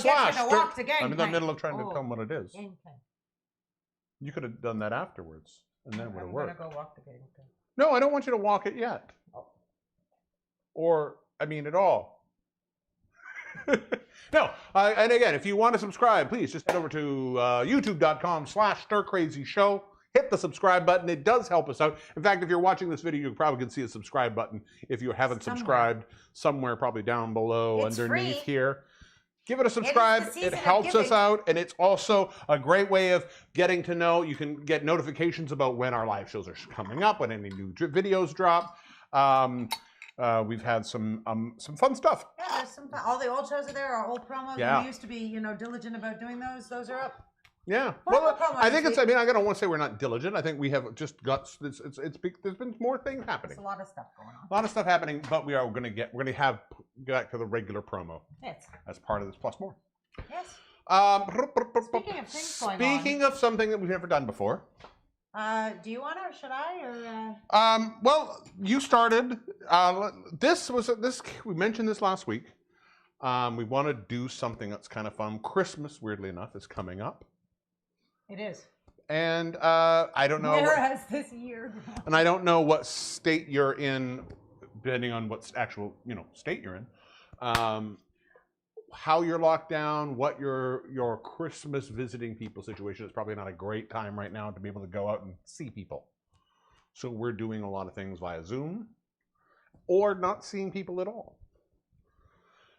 I'm in the middle of trying to tell them what it is. You could have done that afterwards, and then it would have worked. I'm gonna go walk the gang. No, I don't want you to walk it yet. Oh. Or, I mean, at all. No, and again, if you want to subscribe, please just head over to youtube.com/StirCrazyShow. Hit the subscribe button. It does help us out. In fact, if you're watching this video, you probably can see a subscribe button. If you haven't subscribed, somewhere probably down below, underneath here. Give it a subscribe. It helps us out, and it's also a great way of getting to know. You can get notifications about when our live shows are coming up, when any new videos drop. We've had some fun stuff. Yeah, there's some. All the old shows are there. Our old promos. Yeah. We used to be, diligent about doing those. Those are up. Yeah. Well, I think it's. I mean, I don't want to say we're not diligent. I think we have just got. There's been more things happening. There's a lot of stuff going on. A lot of stuff happening, but we're going to get back to the regular promo. Yes. As part of this plus more. Yes. Speaking of things going on. Speaking of something that we've never done before. Do you want to, or should I, or? Well, you started. We mentioned this last week. We want to do something that's kind of fun. Christmas, weirdly enough, is coming up. It is. And I don't know. Where has this year gone? And I don't know what state you're in, depending on what actual state you're in. How you're locked down, what your Christmas visiting people situation is. Probably not a great time right now to be able to go out and see people. So we're doing a lot of things via Zoom, or not seeing people at all.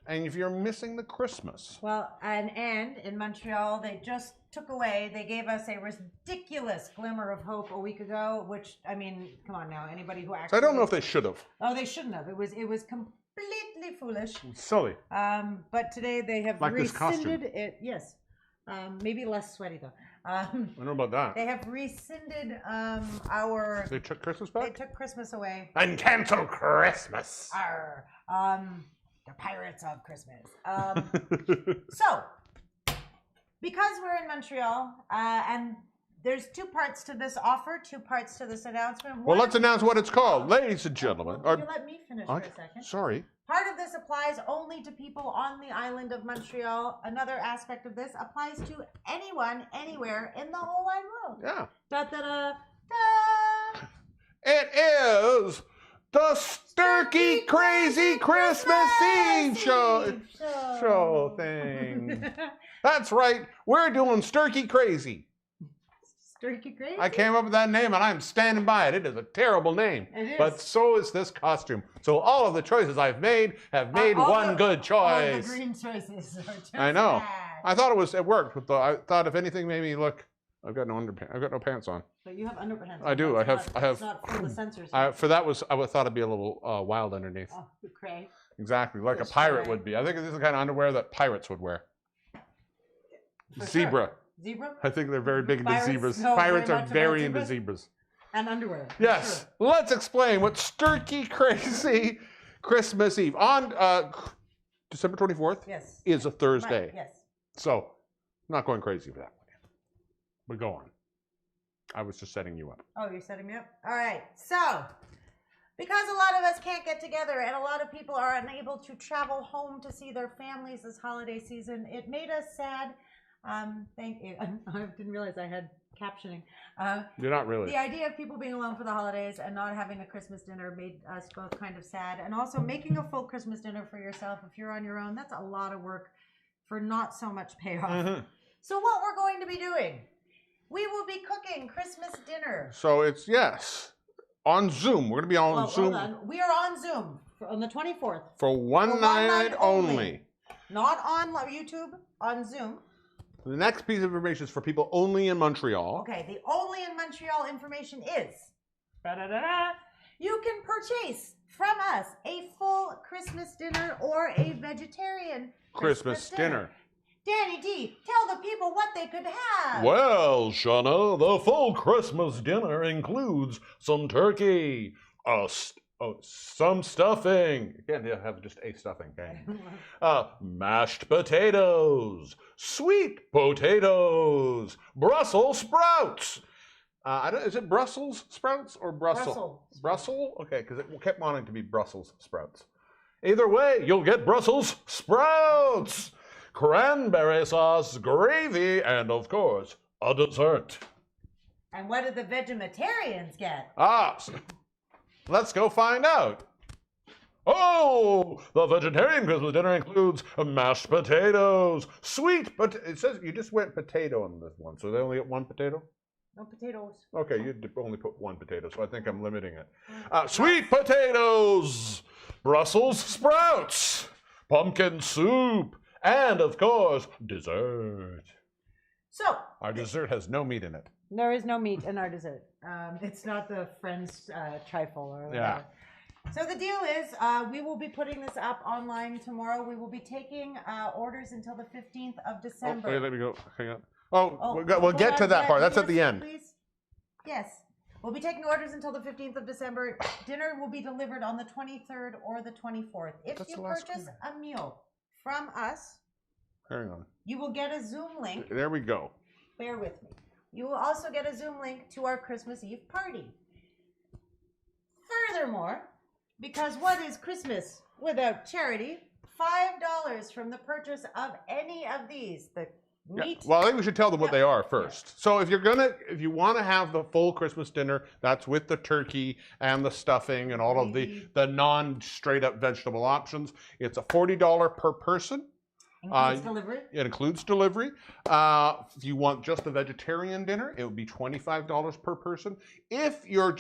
And if you're missing the Christmas. Well, and in Montreal, they just they gave us a ridiculous glimmer of hope a week ago, which, I mean, come on now, anybody who actually... So I don't know if they should have. Oh, they shouldn't have. It was completely foolish. Silly. But today they have rescinded it. Yes. Maybe less sweaty, though. I don't know about that. They have rescinded our... They took Christmas back? They took Christmas away. And canceled Christmas. Arr. The pirates of Christmas. So, because we're in Montreal, and there's two parts to this offer, two parts to this announcement. Well, let's announce what it's called, ladies and gentlemen. Can you let me finish for a second? Sorry. Part of this applies only to people on the island of Montreal. Another aspect of this applies to anyone, anywhere in the whole wide world. Yeah. Da-da-da-da. It is the Sturkey Crazy Christmas Eve show thing. That's right. We're doing Sturkey Crazy. Sturkey Crazy? I came up with that name, and I'm standing by it. It is a terrible name. It is. But so is this costume. So all of the choices I've made have made one good choice. All the green choices are just I know. bad. I thought it worked. I thought if anything made me look, I've got no underpants. I've got no pants on. But you have underpants. I do. I have. It's not for the censors. For that I thought it'd be a little wild underneath. Oh, cray. Exactly, like a pirate would be. I think this is the kind of underwear that pirates would wear. Zebra. Sure. Zebra? I think they're very big into zebras. No, Pirates very are much very about into zebras. And underwear. Yes. Sure. Let's explain what Sturkey Crazy Christmas Eve on December 24th Yes. is a Thursday. Right. Yes. So, not going crazy for that one yet. But go on. I was just setting you up. Oh, you're setting me up? All right. So, because a lot of us can't get together and a lot of people are unable to travel home to see their families this holiday season, it made us sad. Thank you. I didn't realize I had captioning. You're not really. The idea of people being alone for the holidays and not having a Christmas dinner made us both kind of sad. And also making a full Christmas dinner for yourself if you're on your own, that's a lot of work for not so much payoff. Mm-hmm. So what we're going to be doing, we will be cooking Christmas dinner. So it's, on Zoom. We're going to be on Zoom. Hold on. We are on Zoom on the 24th. For one night only. Not on YouTube, on Zoom. The next piece of information is for people only in Montreal. Okay, the only in Montreal information is you can purchase from us a full Christmas dinner or a vegetarian Christmas dinner. Danny D, tell the people what they could have. Well, Shauna, the full Christmas dinner includes some turkey, a Oh, some stuffing. Again, you have just a stuffing. Okay. Mashed potatoes, sweet potatoes, Brussels sprouts. Is it Brussels sprouts or Brussels? Brussels? Okay, because it kept wanting to be Brussels sprouts. Either way, you'll get Brussels sprouts, cranberry sauce, gravy, and of course, a dessert. And what did the vegetarians get? Let's go find out. Oh, the vegetarian Christmas dinner includes mashed potatoes, sweet potatoes. It says you just went potato on this one, so they only get one potato? No potatoes. Okay, you only put one potato, so I think I'm limiting it. Sweet potatoes, Brussels sprouts, pumpkin soup, and of course, dessert. So Our dessert has no meat in it. there is no meat in our dessert. It's not the Friends trifle or whatever. Yeah. So the deal is, we will be putting this up online tomorrow. We will be taking orders until the 15th of December. Oh, wait, let me go. Hang on. Oh, we'll get to that part. That's at the end. Please. Yes. We'll be taking orders until the 15th of December. Dinner will be delivered on the 23rd or the 24th. If That's you the last purchase quarter. a meal from us, Hang on. you will get a Zoom link. There we go. Bear with me. You will also get a Zoom link to our Christmas Eve party. Furthermore, because what is Christmas without charity? $5 from the purchase of any of these. The meat. Well, I think we should tell them what they are first. So if you want to have the full Christmas dinner, that's with the turkey and the stuffing and all of the non-straight up vegetable options. It's a $40 per person. Includes delivery. It includes delivery. If you want just the vegetarian dinner, it would be $25 per person. If you're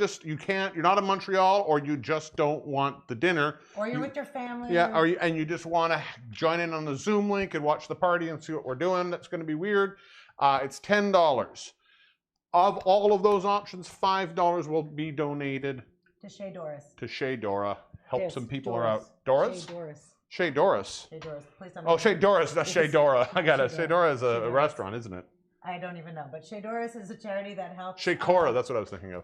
not in Montreal, or you just don't want the dinner, Or you're with your family. yeah, and you just want to join in on the Zoom link and watch the party and see what we're doing, that's going to be weird. It's $10. Of all of those options, $5 will be donated to Shea Doris. to Shea Dora. Help Yes, some people Doris. are out. Doris? Shea Doris. Shea Doris. Shea Doris. Please don't. Oh, Shea Doris, not Shea Dora. I got it. Shea Shea Dora is Shea a Doris. restaurant, isn't it? I don't even know, but Shea Doris is a charity that helps. Shea Cora, that's what I was thinking of.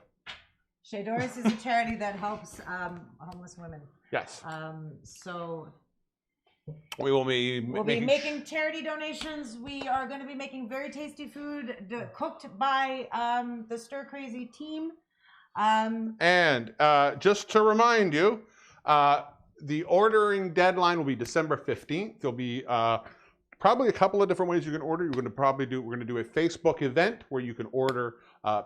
Shea Doris is a charity that helps homeless women. Yes. So We will be we'll be making charity donations. We are going to be making very tasty food cooked by the Stir Crazy team. And just to remind you, the ordering deadline will be December 15th. There'll be probably a couple of different ways you can order. We're going to do a Facebook event where you can order,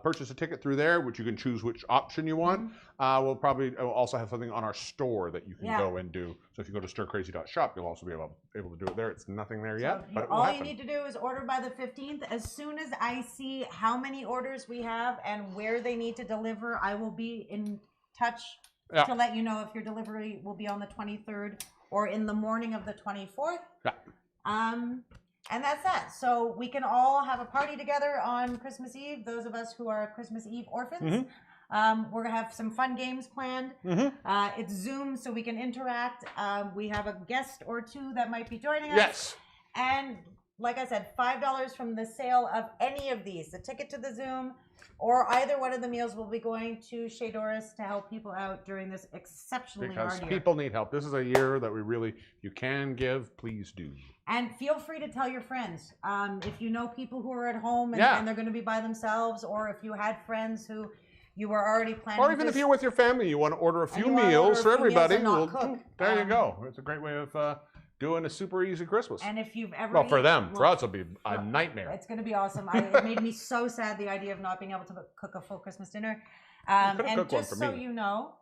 purchase a ticket through there, which you can choose which option you want. We'll probably also have something on our store that you can go and do. So if you go to stircrazy.shop, you'll also be able to do it there. It's nothing there yet, but it will all happen. you need to do is order by the 15th. As soon as I see how many orders we have and where they need to deliver, I will be in touch to let you know if your delivery will be on the 23rd or in the morning of the 24th. Yeah. And that's that. So we can all have a party together on Christmas Eve. Those of us who are Christmas Eve orphans. We're gonna have some fun games planned. It's Zoom, so we can interact. We have a guest or two that might be joining us. Yes. And like I said, $5 from the sale of any of these. The ticket to the Zoom or either one of the meals will be going to Shea Doris to help people out during this exceptionally hard Because year. people need help. This is a year that we really, if you can give, please do. And feel free to tell your friends. If you know people who are at home and they're going to be by themselves, or if you had friends who you were already planning. Or even if you're with your family, you want to order a few meals for everybody. There you go. It's a great way of doing a super easy Christmas. And if you've ever for them, for us, it'll be a nightmare. It's going to be awesome. It made me so sad, the idea of not being able to cook a full Christmas dinner. And just so you know,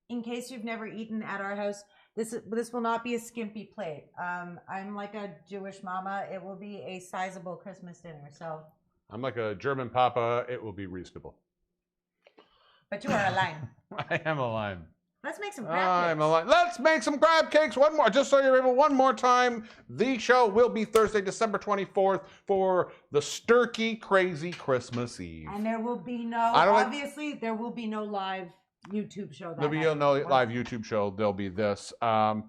in case you've never eaten at our house, this will not be a skimpy plate. I'm like a Jewish mama. It will be a sizable Christmas dinner. So I'm like a German papa. It will be reasonable. But you are a lime. I am a lime. Let's make some crab I'm cakes. a lime. Let's make some crab cakes. One more, just so you're able. One more time. The show will be Thursday, December 24th for the Sturkey Crazy Christmas Eve. And there will be no, obviously, there will be no live YouTube show. There'll be no live YouTube show. There'll be this. And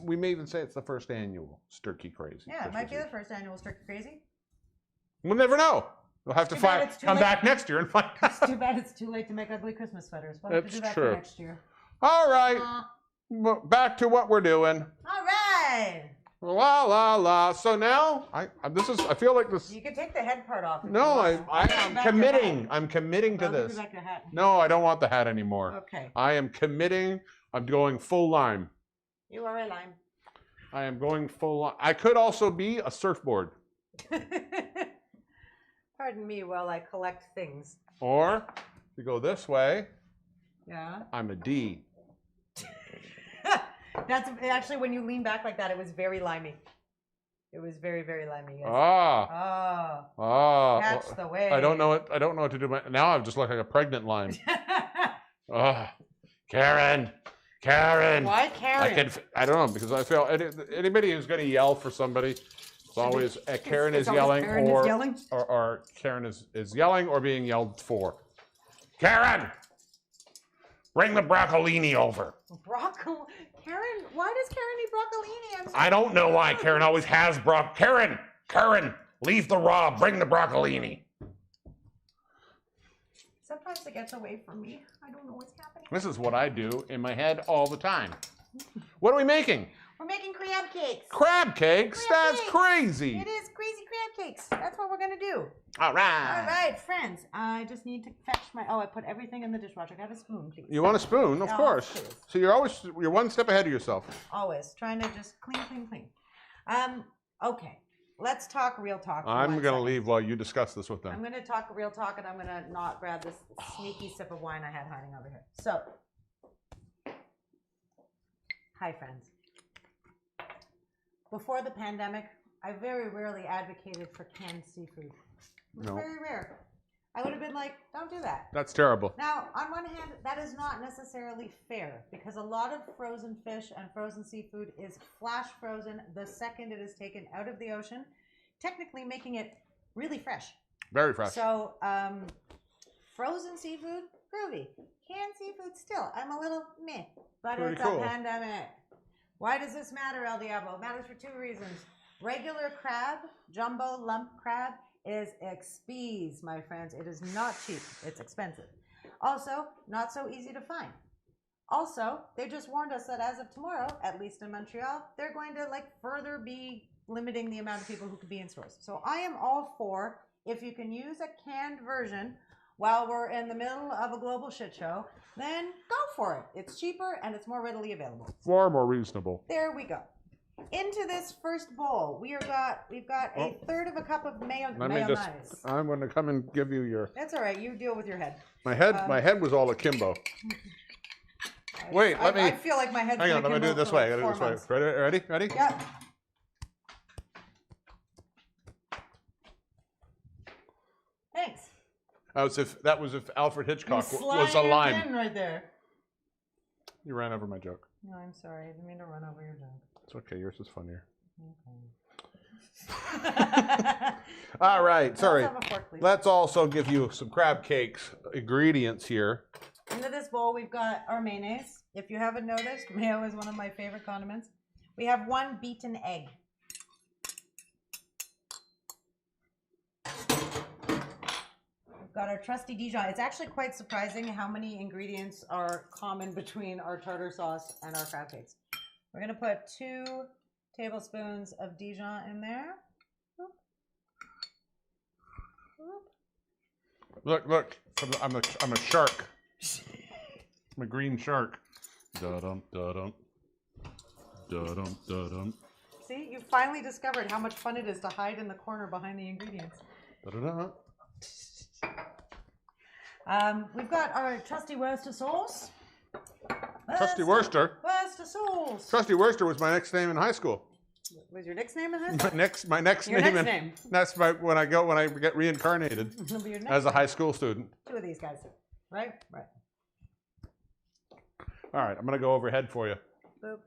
we may even say it's the first annual Sturkey Crazy. Yeah, it might be the first annual Sturkey Crazy. We'll never know. You'll have to Too bad find, it's too come late. back next year and find It's too bad it's too late to make ugly Christmas sweaters. We'll have to That's do that true. for next year. All right, well, back to what we're doing. All right. La la la. So now, I feel like this. You can take the head part off. if No, you I want. I'll give you am back your committing. hat. I'm committing to I'll give you this. back your hat. No, I don't want the hat anymore. Okay. I am committing. I'm going full lime. You are a lime. I am going full lime. I could also be a surfboard. Pardon me while I collect things. Or, if you go this way, Yeah. I'm a D. That's actually when you lean back like that, it was very limey. It was very, very limey. Yes. Ah. Oh. Ah. Catch the wave. I don't know what to do. Now I just look like a pregnant lime. Ah. Karen. Why Karen? I don't know, because I feel anybody who's going to yell for somebody, it's always Karen is yelling, or Karen is yelling or being yelled for. Karen, bring the broccolini over. Broccoli. Karen, why does Karen eat broccolini? I'm so I don't know why Karen always has Karen, leave the raw, bring the broccolini. Sometimes it gets away from me. I don't know what's happening. This is what I do in my head all the time. What are we making? We're making crab cakes. Crab cakes? Crab That's cakes. crazy. It is crazy crab cakes. That's what we're gonna do. All All right. right, friends. I just need to fetch my. Oh, I put everything in the dishwasher. Can I have a spoon, please? You want a spoon? Of Yeah, course. please. So you're one step ahead of yourself. Always trying to just clean. Okay. Let's talk real talk. for I'm 1 going to second. leave while you discuss this with I'm them. going to talk real talk, and I'm going to not grab this sneaky sip of wine I had hiding over here. So, hi, friends. Before the pandemic, I very rarely advocated for canned seafood. It was No. very rare. I would have been like, don't do that. That's terrible. Now, on one hand, that is not necessarily fair because a lot of frozen fish and frozen seafood is flash frozen the second it is taken out of the ocean, technically making it really fresh. Very fresh. So, frozen seafood, groovy. Canned seafood, still, I'm a little meh. But Pretty it's cool. a pandemic. Why does this matter, El Diablo? It matters for 2 reasons. Regular crab, jumbo lump crab, is expensive, my friends. It is not cheap. It's expensive. Also, not so easy to find. Also, they just warned us that as of tomorrow, at least in Montreal, they're going to further be limiting the amount of people who can be in stores. So I am all for, if you can use a canned version while we're in the middle of a global shit show, then go for it. It's cheaper and it's more readily available. Far more reasonable. There we go. Into this first bowl, we've got a third of a cup of mayonnaise. I'm going to come and give you your. That's all right. You deal with your head. My head was all akimbo. Wait, let me. I feel like my head's Hang on, gonna let me do it kimbo this for way. I like gotta do 4 this way. months. Ready? Yep. Thanks. That was if Alfred Hitchcock You was slide your alive. pen right there. You ran over my joke. No, I'm sorry. I didn't mean to run over your joke. It's okay. Yours is funnier. Okay. All right. Sorry. Let's have a fork, please. Let's also give you some crab cakes ingredients here. Into this bowl, we've got our mayonnaise. If you haven't noticed, mayo is one of my favorite condiments. We have 1 beaten egg. We've got our trusty Dijon. It's actually quite surprising how many ingredients are common between our tartar sauce and our crab cakes. We're going to put 2 tablespoons of Dijon in there. Look. I'm a shark. I'm a green shark. Da-dum, da-dum. Da-dum, da-dum. See, you finally discovered how much fun it is to hide in the corner behind the ingredients. Da-da-da. We've got our trusty Worcester sauce. Trusty Worcester. Worcester sauce. Trusty Worcester was my next name in high school. Was your next name in high school? My next Your name. next name. That's when I get reincarnated It'll be your next as a name. high school student. 2 of these guys. Right? Right. All right, I'm gonna go overhead for you. Boop.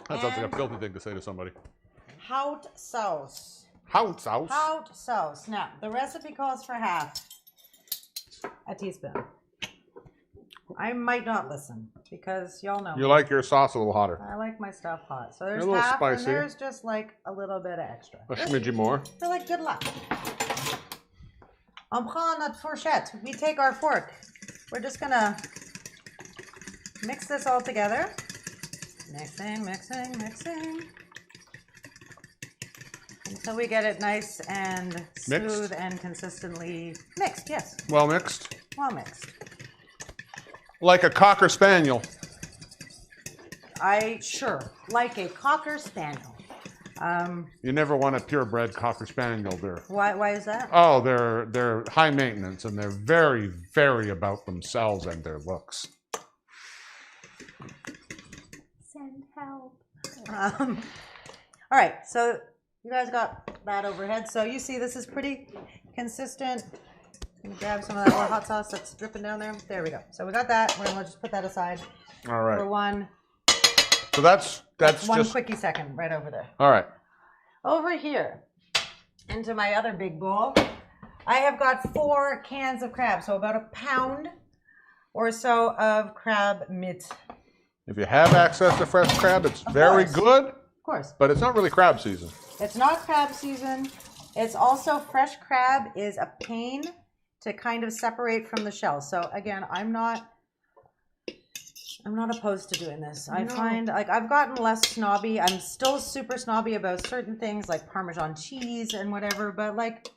That sounds like And- a filthy thing to say to somebody. Hot sauce. Hot sauce. Hot sauce. Now, the recipe calls for half a teaspoon. I might not listen because y'all know. You like your sauce a little hotter. I like my stuff hot. So there's A little half spicy. and there's just like a little bit of extra. A smidgy more. So like good luck. On prend notre fourchette. We take our fork. We're just gonna mix this all together. Mixing, mixing, mixing. Until we get it nice and smooth and consistently mixed, yes. Well mixed. Well mixed. Like a Cocker Spaniel. Sure, like a Cocker Spaniel. You never want a purebred Cocker Spaniel there. Why is that? Oh, they're high maintenance and they're very, very about themselves and their looks. Send help. All right, so you guys got that overhead. So you see this is pretty consistent. I'm gonna grab some of that little hot sauce that's dripping down there. There we go. So we got that. We're gonna just put that aside All right. for one. So that's one just quickie second right over there. all right. Over here, into my other big bowl, I have got 4 cans of crab, so about a pound or so of crab meat. If you have access to fresh crab, it's very course. good, Of course. but it's not really crab season. It's not crab season. It's also fresh crab is a pain to kind of separate from the shell. So again, I'm not opposed to doing this. I find like I've gotten less snobby. I'm still super snobby about certain things like Parmesan cheese and whatever, but like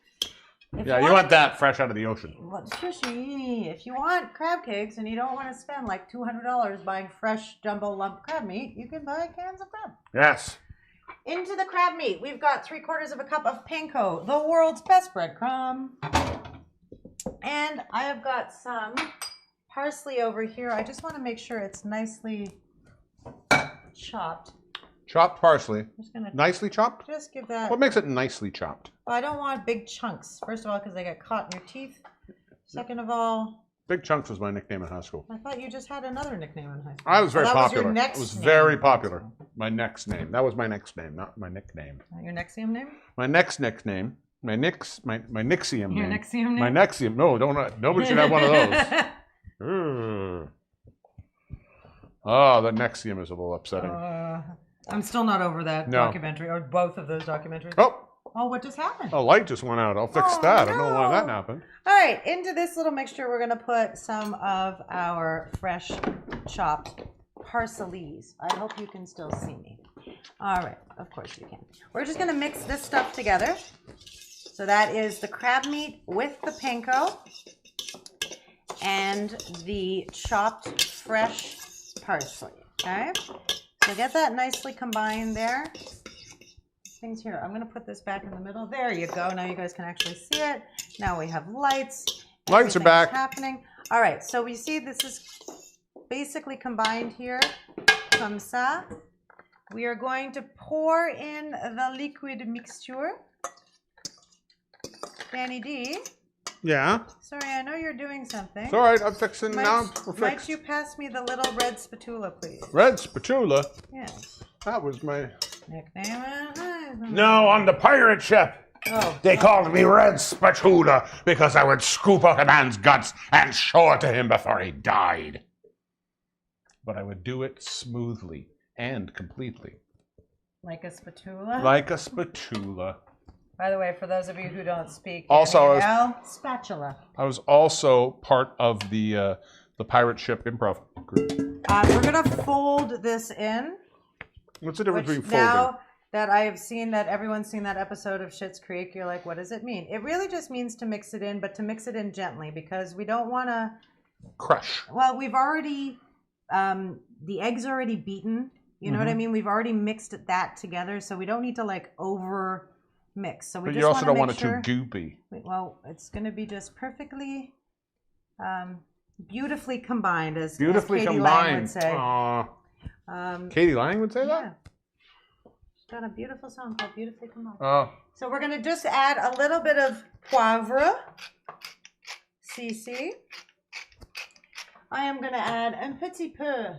Yeah, you want that fresh out of the ocean. Well, fishy. If you want crab cakes and you don't want to spend like $200 buying fresh jumbo lump crab meat, you can buy cans of crab. Yes. Into the crab meat, we've got 3/4 of a cup of panko, the world's best breadcrumb. And I have got some parsley over here. I just want to make sure it's nicely chopped. Chopped parsley. I'm just gonna Nicely chopped? just give that. What makes it nicely chopped? Well, I don't want big chunks. First of all, because they get caught in your teeth. Second of all, Big Chunks was my nickname in high school. I thought you just had another nickname in high school. I was very that popular. Was your next it was name. very popular. My next name. That was my next name, not my nickname. Your Nexium name? My next nickname. My Nixium Your name. Nexium name? My Nexium. No, nobody should have one of those. Oh, the Nexium is a little upsetting. I'm still not over that No. documentary, or both of those documentaries. Oh, What just happened? a light just went out. I'll fix Oh, that. I don't know why that no. happened. All right, into this little mixture, we're going to put some of our fresh chopped parsleys. I hope you can still see me. All right, of course you can. We're just going to mix this stuff together. So that is the crab meat with the panko and the chopped fresh parsley. Okay, so get that nicely combined there. Things here. I'm going to put this back in the middle. There you go. Now you guys can actually see it. Now we have lights. Lights are back. Happening. All right. So we see this is basically combined here. Comme ça. We are going to pour in the liquid mixture. Danny D. Yeah. Sorry, I know you're doing something. It's all right. I'm fixing now. We're Might fixed. you pass me the little red spatula, please? Red spatula. Yes. That was my. Nickname. No, on the pirate ship. Oh. They called me Red Spatula because I would scoop out a man's guts and show it to him before he died. But I would do it smoothly and completely. Like a spatula? Like a spatula. By the way, for those of you who don't speak, Also, spatula. I was also part of the pirate ship improv group. We're gonna fold this in. What's the difference Which between folding? now that I have seen that everyone's seen that episode of Schitt's Creek, you're like, what does it mean? It really just means to mix it in, but to mix it in gently because we don't want to. Crush. Well, we've already the eggs are already beaten. You know what I mean? We've already mixed that together, so we don't need to like over mix. So we But just you also don't want make it sure, too goopy. Well, it's going to be just perfectly, beautifully combined, as Beautifully Katie Lang combined. would say. Aw. Um, Katie Lang would say yeah. that? She's got a beautiful song called Beautifully Combined. Oh. So we're going to just add a little bit of poivre, CC. I am going to add un petit peu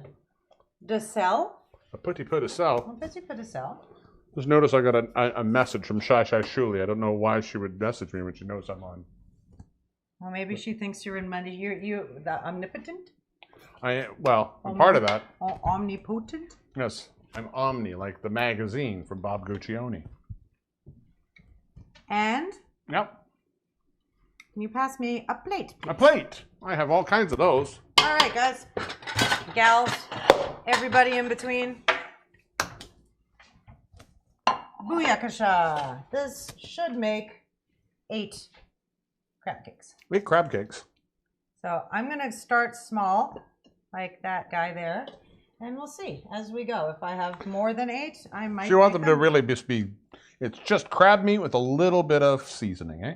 de sel. A petit peu de sel. Un petit peu de sel. Just notice I got a message from Shai Shuli. I don't know why she would message me when she knows I'm on. Well, maybe she thinks you're in money. You're the omnipotent? I'm part of that. Omnipotent? Yes, I'm Omni, like the magazine from Bob Guccione. And Yep. Can you pass me a plate, please? A plate. I have all kinds of those. All right, guys, gals, everybody in between. Booyakasha. This should make 8 crab cakes. 8 crab cakes. So I'm going to start small, like that guy there, and we'll see as we go. If I have more than 8, I might. So you want make them to really just be, it's just crab meat with a little bit of seasoning, eh?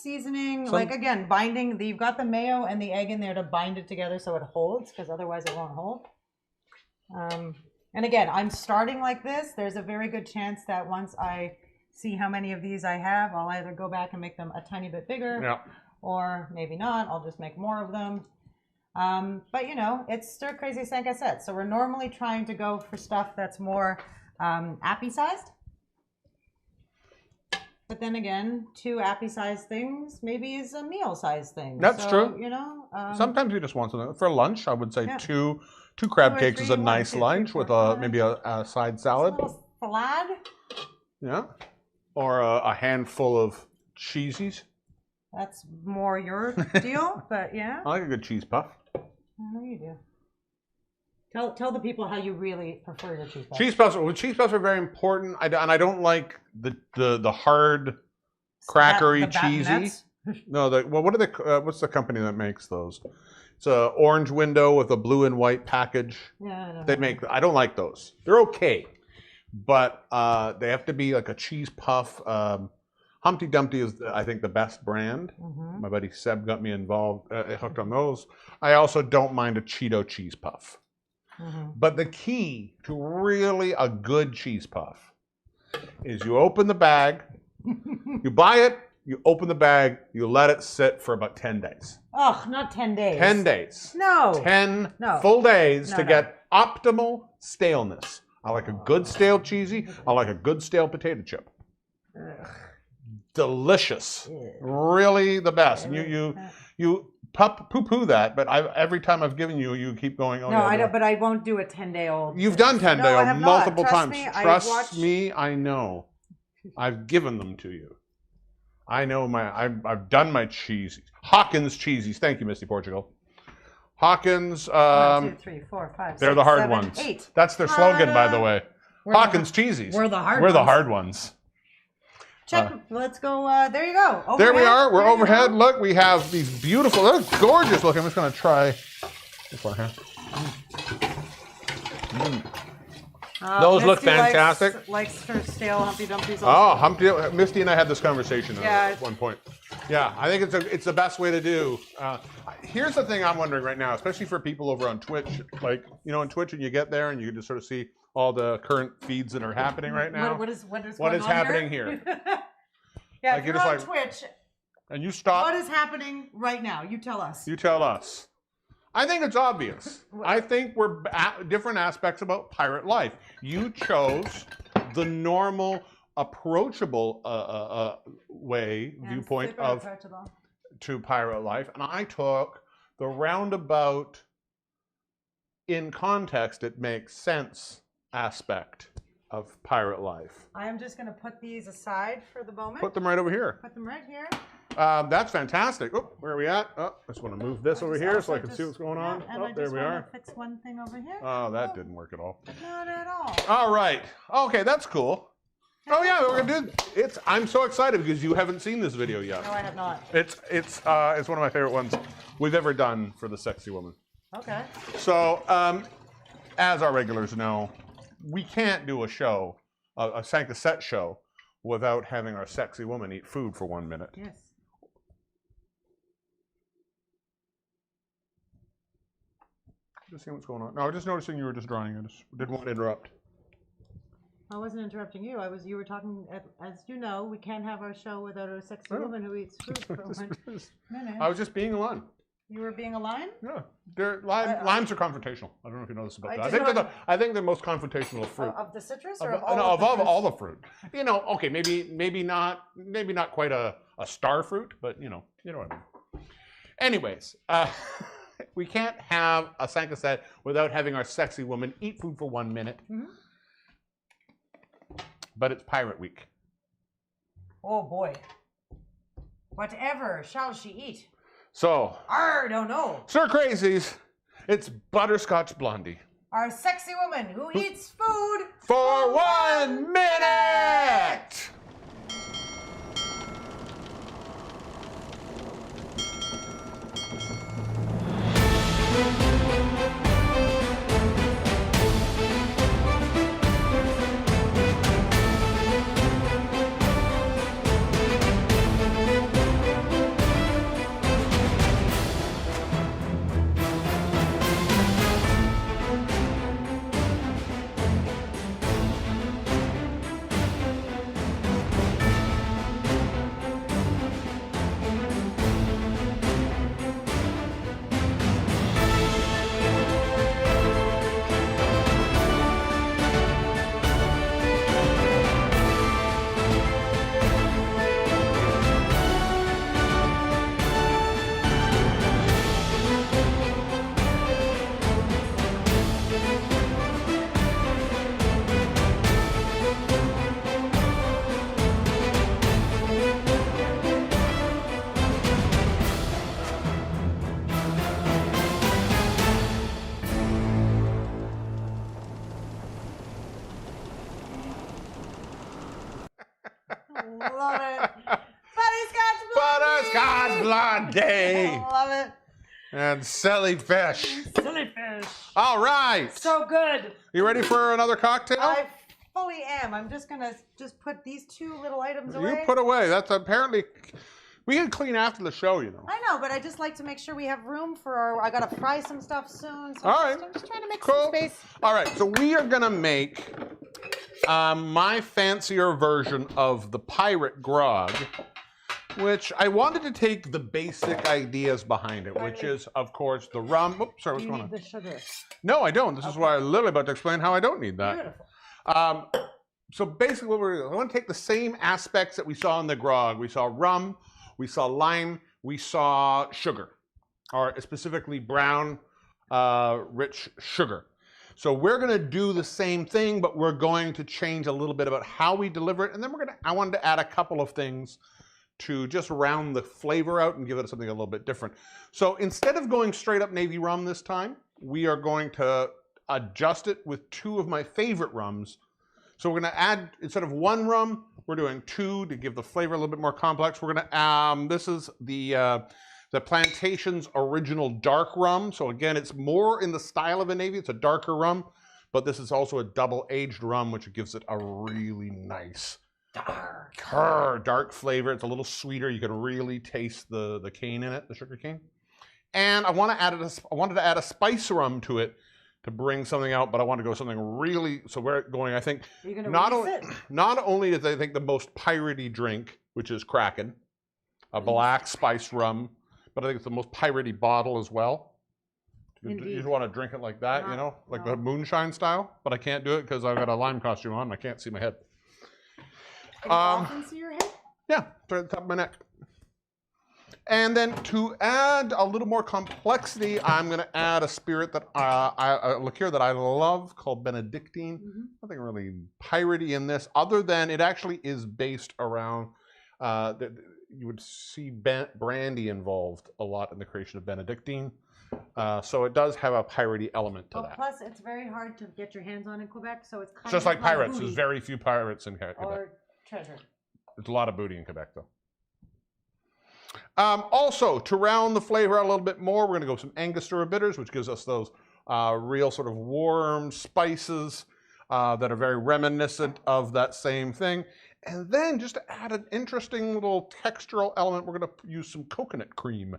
Seasoning, like again, binding. You've got the mayo and the egg in there to bind it together so it holds, because otherwise it won't hold. And again, I'm starting like this. There's a very good chance that once I see how many of these I have, I'll either go back and make them a tiny bit bigger, or maybe not. I'll just make more of them. But you know, it's stir crazy sancassette. So we're normally trying to go for stuff that's more appy sized. But then again, 2 appy-sized things maybe is a meal-sized thing. That's true. You know, sometimes you just want something for lunch. I would say two crab cakes is a nice lunch with maybe a side salad. A little salad. Yeah, or a handful of cheesies. That's more your deal, but yeah. I like a good cheese puff. I know you do. Tell the people how you really prefer your cheese puffs. Cheese puffs. Well, cheese puffs are very important. And I don't like the hard, crackery, cheesy. No, what are the? What's the company that makes those? It's a orange window with a blue and white package. Yeah, They make. I don't like those. They're okay, but they have to be like a cheese puff. Humpty Dumpty is, I think, the best brand. Mm-hmm. My buddy Seb got me involved, hooked on those. I also don't mind a Cheeto cheese puff. Mm-hmm. But the key to really a good cheese puff is you open the bag, you buy it, you open the bag, you let it sit for about 10 days. Oh, not 10 days. 10 days. No. 10 full days to No. get optimal staleness. I like a good stale cheesy. I like a good stale potato chip. Ugh. Delicious. Really the best. And you poo-poo that, but every time I've given you keep going, oh, No, yeah, I don't, but I won't do a 10-day-old. You've done 10-day-old I have multiple not. times. Me, Trust me, I know. I've given them to you. I know I've done my cheesies. Hawkins cheesies. Thank you, Misty Portugal. Hawkins. 1, 2, 3, 4, 5, they're 6, the hard 7, ones. 8. That's their slogan, by the way. Hawkins cheesies. We're the hard We're ones. the hard ones. Check. Let's go. There you go. Overhead. There we are. We're There you overhead. go. Look, we have these beautiful, they're gorgeous looking. I'm just going to try this one here. Those look Misty fantastic. Likes her stale Humpty Dumpty's. Oh, Misty and I had this conversation Yeah. at one point. Yeah, I think it's the best way to do. Here's the thing I'm wondering right now, especially for people over on Twitch. Like, you know, on Twitch, and you get there and you just sort of see all the current feeds that are happening right now. What is happening here? Yeah, Like, if you're you're just on like- Twitch, And you stop. what is happening right now? You tell us. You tell us. I think it's obvious. I think we're at different aspects about pirate life. You chose the normal, approachable viewpoint to pirate life, and I took the roundabout, in context, it makes sense aspect of pirate life. I am just going to put these aside for the moment. Put them right over here. Put them right here. That's fantastic. Oh, where are we at? Oh, I just want to move this over here so I can see what's going on. And Oh, I there just we want are. to fix one thing over here. Oh, that didn't work at all. Not at all. All right. Okay, that's cool. Oh yeah, we're gonna do it. I'm so excited because you haven't seen this video yet. No, I have not. It's one of my favorite ones we've ever done for the Sexy Woman. Okay. So, as our regulars know, we can't do a show, a Sankaset show, without having our sexy woman eat food for 1 minute. Yes. Just seeing what's going on. No, I was just noticing you were just drawing. I just didn't want to interrupt. I wasn't interrupting you. You were talking, as you know, we can't have our show without a sexy woman who eats food for 1 minute. I was just being a lime. You were being a lion? Yeah, limes are confrontational. I don't know if you know this about that. did I think they're the most confrontational fruit. Of the citrus or Of of all the fruit. You know, okay, maybe not quite a star fruit, but you know what I mean. Anyways, we can't have a Sankaset without having our sexy woman eat food for 1 minute. Mm-hmm. But it's Pirate Week. Oh boy. Whatever shall she eat? So, I don't know. Sir Crazies, it's Butterscotch Blondie. Our sexy woman who eats food For 1 minute! Love it. Butterscotch Butterscotch Blondie! Love it. And silly fish. Silly fish. All right. So good. You ready for another cocktail? I fully am. I'm just gonna put these two little items away. You put away. That's apparently. We can clean after the show, you know. I know, but I just like to make sure we have room for our. I gotta fry some stuff soon. So All right. I'm just trying to make Cool. some space. All right. So we are gonna make my fancier version of the pirate grog, which I wanted to take the basic ideas behind it, which is, of course, the rum. Oops, sorry, what's You going need on? the sugar. No, I don't. This is why I'm literally about to explain how I don't need that. Beautiful. So basically, what we're doing, I want to take the same aspects that we saw in the grog. We saw rum, we saw lime, we saw sugar, or specifically brown, rich sugar. So we're going to do the same thing, but we're going to change a little bit about how we deliver it, and then I wanted to add a couple of things to just round the flavor out and give it something a little bit different. So instead of going straight up navy rum this time, we are going to adjust it with two of my favorite rums. So we're going to add, instead of one rum, we're doing two to give the flavor a little bit more complex. We're going to, this is the Plantation's original dark rum. So again, it's more in the style of a navy. It's a darker rum, but this is also a double-aged rum, which gives it a really nice dark flavor. It's a little sweeter. You can really taste the cane in it, the sugar cane. And I wanted to add a spice rum to it to bring something out, but I want to go something really. So we're going. I think You're gonna not only is I think the most piratey drink, which is Kraken, a black spiced rum, but I think it's the most piratey bottle as well. You just want to drink it like that, you know, like the moonshine style. But I can't do it because I've got a lime costume on and I can't see my head. Can you often see your head? Yeah, right at the top of my neck. And then to add a little more complexity, I'm going to add a spirit that a liqueur that I love called Benedictine. Nothing really piratey in this, other than it actually is based around. You would see brandy involved a lot in the creation of Benedictine, so it does have a piratey element to that. Plus, it's very hard to get your hands on in Quebec, so it's kind Just of like pirates, booty there's very few pirates in Quebec. or treasure. There's a lot of booty in Quebec, though. Also, to round the flavor out a little bit more, we're going to go with some Angostura bitters, which gives us those real sort of warm spices that are very reminiscent of that same thing. And then, just to add an interesting little textural element, we're going to use some coconut cream.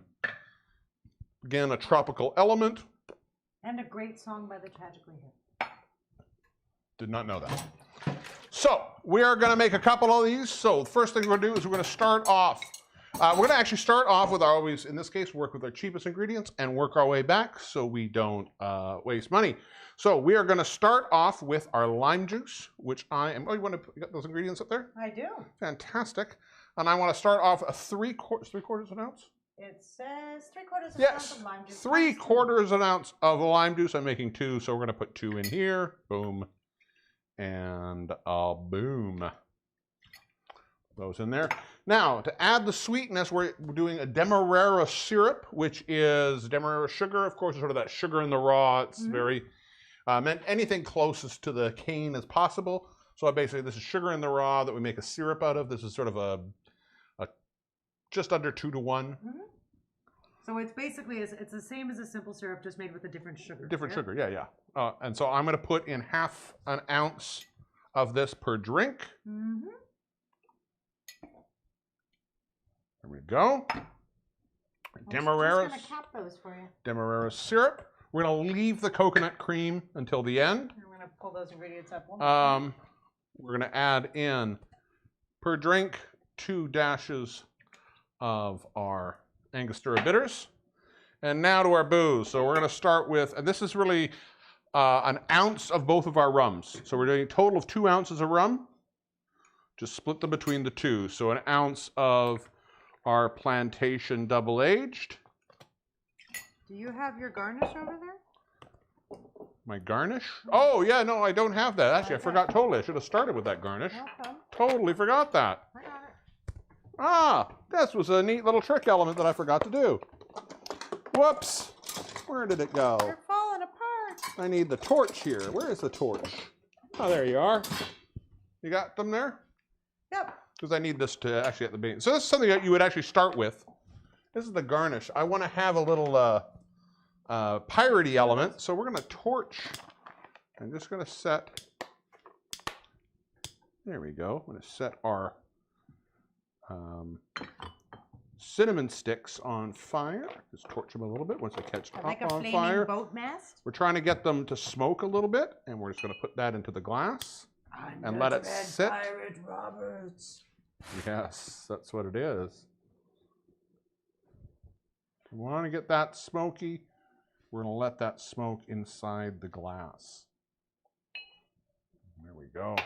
Again, a tropical element. And a great song by the Tragically Hip. Did not know that. So, we are going to make a couple of these. So, the first thing we're going to do is we're going to start off. We're going to actually start off with always, in this case, work with our cheapest ingredients and work our way back so we don't waste money. So we are going to start off with our lime juice, which I am. Oh, you got those ingredients up there? I do. Fantastic. And I want to start off a three quarters of an ounce. It says 3/4 of an ounce Yes, of lime juice. 3/4 of an ounce of lime juice. I'm making 2, so we're going to put 2 in here. Boom, and boom. those in there. Now, to add the sweetness, we're doing a demerara syrup, which is demerara sugar. Of course, it's sort of that sugar in the raw. It's very, meant anything closest to the cane as possible. So basically, this is sugar in the raw that we make a syrup out of. This is sort of a just under 2 to 1. So it's basically, it's the same as a simple syrup, just made with a different sugar. Different sugar, yeah. And so I'm going to put in half an ounce of this per drink. There we go. Demerara. Just gonna cap those for you. Demerara syrup. We're going to leave the coconut cream until the end. I'm going to pull those ingredients up one more. We're going to add in, per drink, 2 dashes of our Angostura bitters. And now to our booze. So we're going to start with, and this is really an ounce of both of our rums. So we're doing a total of 2 ounces of rum. Just split them between the two. So an ounce of our plantation double-aged. Do you have your garnish over there? My garnish? Oh, yeah, no, I don't have that. Actually, I forgot totally. I should have started with that garnish. Totally forgot that. I got it. Ah, this was a neat little trick element that I forgot to do. Whoops. Where did it go? They're falling apart. I need the torch here. Where is the torch? Oh, there you are. You got them there? Yep. Because I need this to actually at the beginning. So this is something that you would actually start with. This is the garnish. I want to have a little piratey element. So we're going to torch. I'm just going to set. There we go. I'm going to set our cinnamon sticks on fire. Just torch them a little bit once they catch up Like a on flaming fire. boat mast. We're trying to get them to smoke a little bit, and we're just going to put that into the glass and let it sit. Pirate Roberts. Yes, that's what it is. We want to get that smoky. We're going to let that smoke inside the glass. There we go.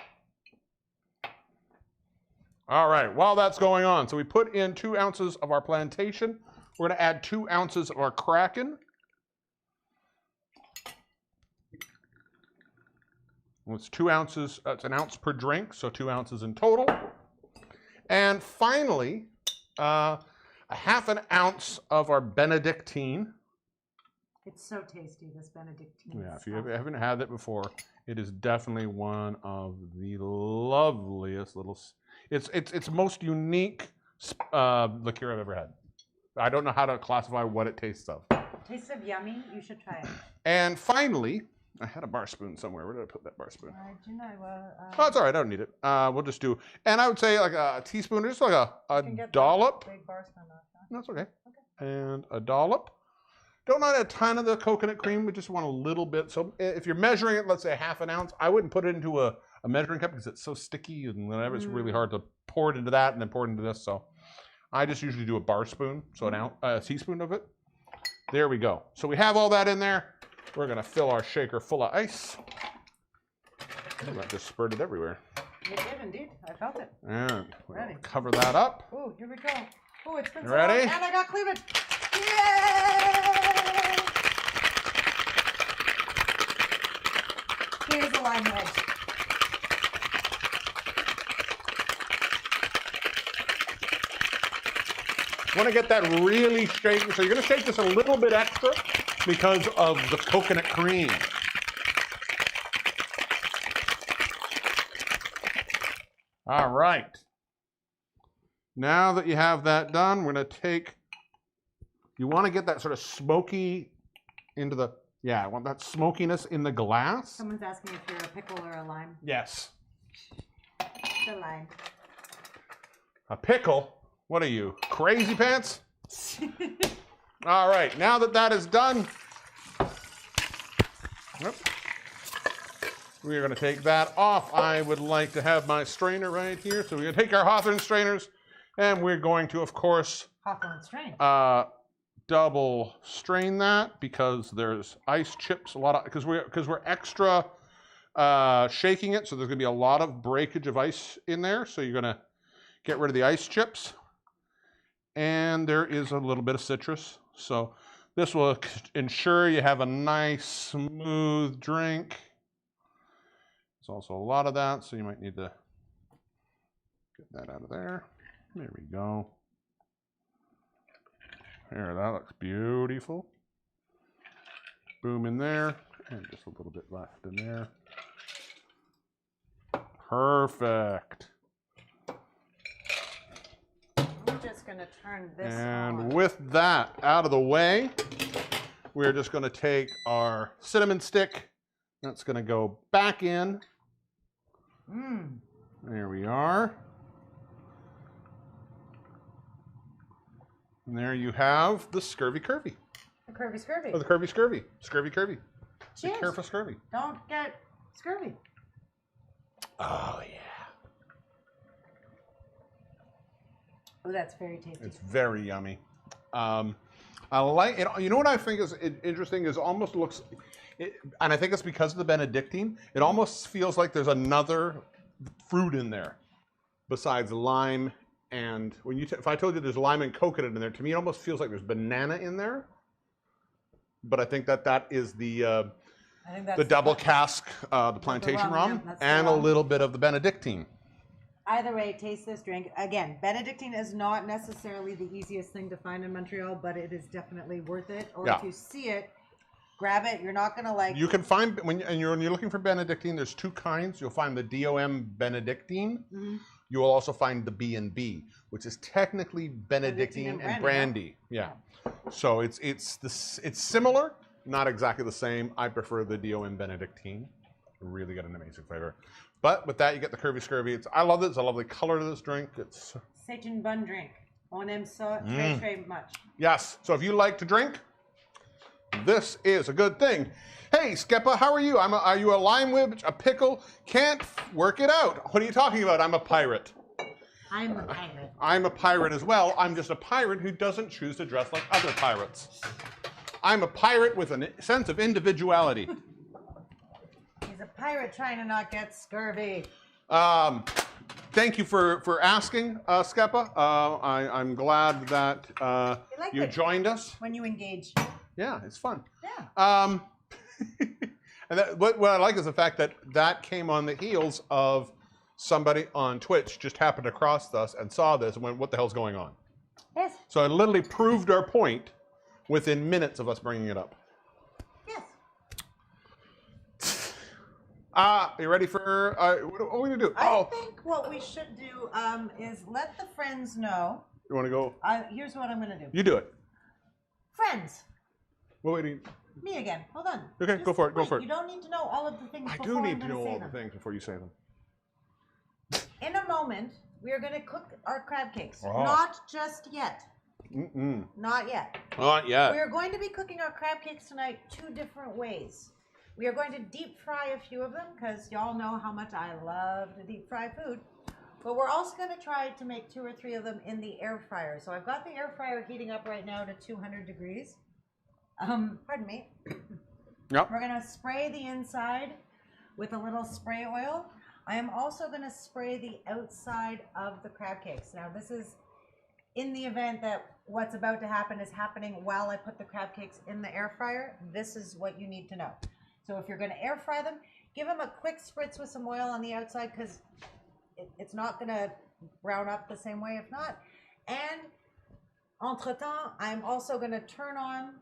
All right, while that's going on, so we put in 2 ounces of our plantation. We're going to add 2 ounces of our Kraken. Well, it's 2 ounces, it's an ounce per drink, so 2 ounces in total. And finally, a half an ounce of our Benedictine. It's so tasty, this Benedictine. Yeah, if you haven't had it before, it is definitely one of the loveliest little. It's most unique liqueur I've ever had. I don't know how to classify what it tastes of. Tastes of yummy. You should try it. And finally, I had a bar spoon somewhere. Where did I put that bar spoon? Do you know, Oh, it's all right. I don't need it. We'll just do. And I would say like a teaspoon, just like a dollop. Big bar spoon off, huh? That's okay. And a dollop. Don't add a ton of the coconut cream. We just want a little bit. So if you're measuring it, let's say half an ounce, I wouldn't put it into a measuring cup because it's so sticky and whatever. It's really hard to pour it into that and then pour it into this. So I just usually do a bar spoon, so a teaspoon of it. There we go. So we have all that in there. We're going to fill our shaker full of ice. Oh, that just spurted everywhere. It did indeed. I felt it. And we're Ready. going to cover that up. Oh, here we go. Oh, it's been You so ready? long, and I got cleavage. Yay! Here's the lime wedge. Want to get that really shaken. So you're going to shake this a little bit extra because of the coconut cream. All right. Now that you have that done, we're going to take, you want to get that sort of smoky into the, I want that smokiness in the glass. Someone's asking if you're a pickle or a lime. Yes. The lime. A pickle? What are you, crazy pants? All right, now that that is done, we are going to take that off. I would like to have my strainer right here. So we're going to take our Hawthorne strainers, and we're going to, of course, Hawthorne strain. double strain that because there's ice chips, a lot of because we're extra shaking it, so there's going to be a lot of breakage of ice in there. So you're going to get rid of the ice chips. And there is a little bit of citrus. So this will ensure you have a nice, smooth drink. There's also a lot of that, so you might need to Get that out of there. There we go. There, that looks beautiful. Boom in there, and just a little bit left in there. Perfect. I'm just going to turn this And on. with that out of the way, we're just going to take our cinnamon stick. That's going to go back in. There we are. And there you have the scurvy curvy. The curvy scurvy. Oh, the curvy scurvy. Scurvy curvy. Be Cheers. careful scurvy. Don't get scurvy. Oh, yeah. Oh, that's very tasty. It's very yummy. I like it. You know what I think is interesting is almost looks, and I think it's because of the Benedictine, it almost feels like there's another fruit in there besides lime. And when you if I told you there's lime and coconut in there, to me it almost feels like there's banana in there. But I think that is the double cask, the plantation rum, yeah, and a little bit of the Benedictine. Either way, taste this drink. Again, Benedictine is not necessarily the easiest thing to find in Montreal, but it is definitely worth it. Or if you see it, grab it. You're not gonna like. You can find when you're looking for Benedictine. There's two kinds. You'll find the DOM Benedictine. You will also find the B&B, which is technically Benedictine and brandy. Yeah. So it's similar, not exactly the same. I prefer the DOM Benedictine. Really got an amazing flavor. But with that, you get the curvy scurvy. I love it. It's a lovely color to this drink. C'est une bonne drink. On aime ça très très much. Yes. So if you like to drink, this is a good thing. Hey, Skepa, how are you? Are you a lime witch, a pickle? Can't work it out. What are you talking about? I'm a pirate. I'm a pirate. I'm a pirate as well. I'm just a pirate who doesn't choose to dress like other pirates. I'm a pirate with a sense of individuality. He's a pirate trying to not get scurvy. Thank you for asking, Skepa. I'm glad that you joined us. When you engage. Yeah, it's fun. Yeah. And what I like is the fact that came on the heels of somebody on Twitch just happened across us and saw this and went, what the hell's going on? Yes. So it literally proved our point within minutes of us bringing it up. Yes. Are you ready for, what are we going to do? I think what we should do is let the friends know. You want to go? Here's what I'm going to do. You do it. Friends. Well, wait. Me again. Hold on. Okay, Just go for it. Go wait. for it. You don't need to know all of the things I before do I'm need to gonna know say all them. the things before you say them. In a moment, we are going to cook our crab cakes. Oh. Not just yet. Mm-mm. Not yet. Not yet. We are going to be cooking our crab cakes tonight 2 different ways. We are going to deep fry a few of them because y'all know how much I love to deep fry food. But we're also going to try to make 2 or 3 of them in the air fryer. So I've got the air fryer heating up right now to 200 degrees. Pardon me. Yep. We're going to spray the inside with a little spray oil. I am also going to spray the outside of the crab cakes. Now this is in the event that what's about to happen is happening while I put the crab cakes in the air fryer. This is what you need to know. So if you're going to air fry them, give them a quick spritz with some oil on the outside because it's not going to brown up the same way if not. And entre-temps, I'm also going to turn on...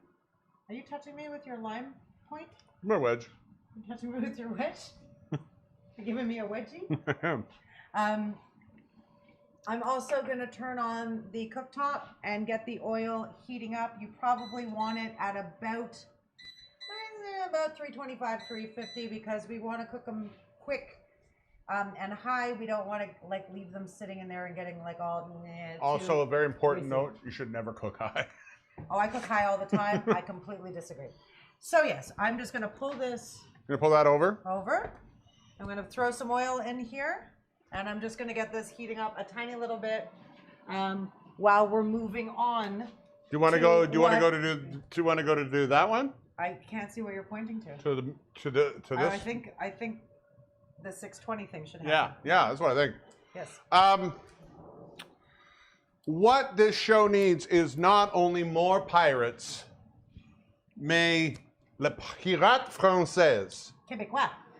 Are you touching me with your lime point? My wedge. You're touching me with your wedge? You're giving me a wedgie? I'm also going to turn on the cooktop and get the oil heating up. You probably want it at about 325, 350 because we want to cook them quick and high. We don't want to leave them sitting in there and getting all. Also, a very important note: you should never cook high. Oh, I cook high all the time. I completely disagree. So yes, I'm just going to pull this. You're gonna pull that over. I'm going to throw some oil in here, and I'm just going to get this heating up a tiny little bit while we're moving on. Do you want to go? Do you want to go to do? Do you want to go to do that one? I can't see what you're pointing to. To this. I think the 620 thing should happen. Yeah, that's what I think. Yes. What this show needs is not only more pirates, mais le pirate français. Québécois.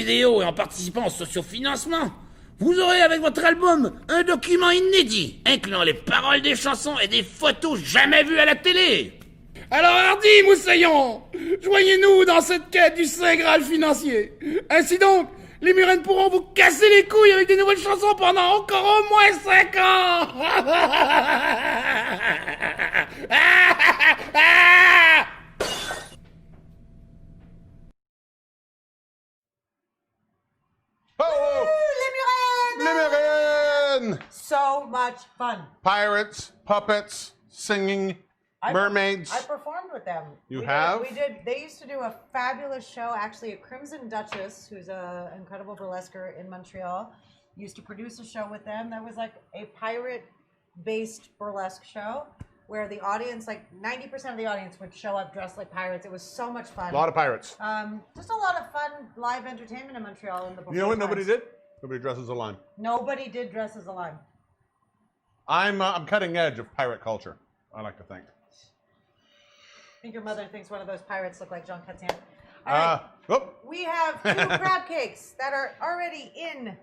vidéo et en participant au sociofinancement, vous aurez avec votre album un document inédit, incluant les paroles des chansons et des photos jamais vues à la télé. Alors hardi, moussaillons, joignez-nous dans cette quête du Saint Graal financier. Ainsi donc, les Murennes pourront vous casser les couilles avec des nouvelles chansons pendant encore au moins 5 ans. Oh, Les Murennes! Les Murennes! So much fun. Pirates, puppets, singing, mermaids. I performed with them. You have? We did. They used to do a fabulous show. Actually, a Crimson Duchess, who's an incredible burlesquer in Montreal, used to produce a show with them. That was like a pirate-based burlesque show where the audience, like 90% of the audience, would show up dressed like pirates. It was so much fun. A lot of pirates. Just a lot of fun live entertainment in Montreal in the before You know what nobody times. did? Nobody dresses a lime. Nobody did dress as a lime. I'm cutting edge of pirate culture, I like to think. I think your mother thinks one of those pirates look like Jean Catian. All right. We have 2 crab cakes that are already in.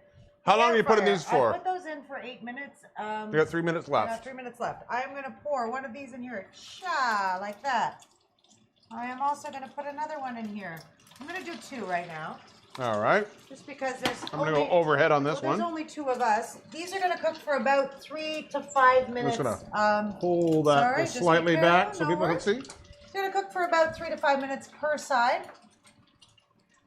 How long are you putting these for? I put those in for 8 minutes. You got 3 minutes I got left. 3 minutes left. I'm going to pour one of these in here. Cha, like that. I am also going to put another one in here. I'm going to do 2 right now. All right. Just because there's I'm going to go overhead on this one. There's only 2 of us. These are going to cook for about 3 to 5 minutes. I'm just going to pull that sorry, just slightly be back careful, so no people can worries. see. It's going to cook for about 3 to 5 minutes per side.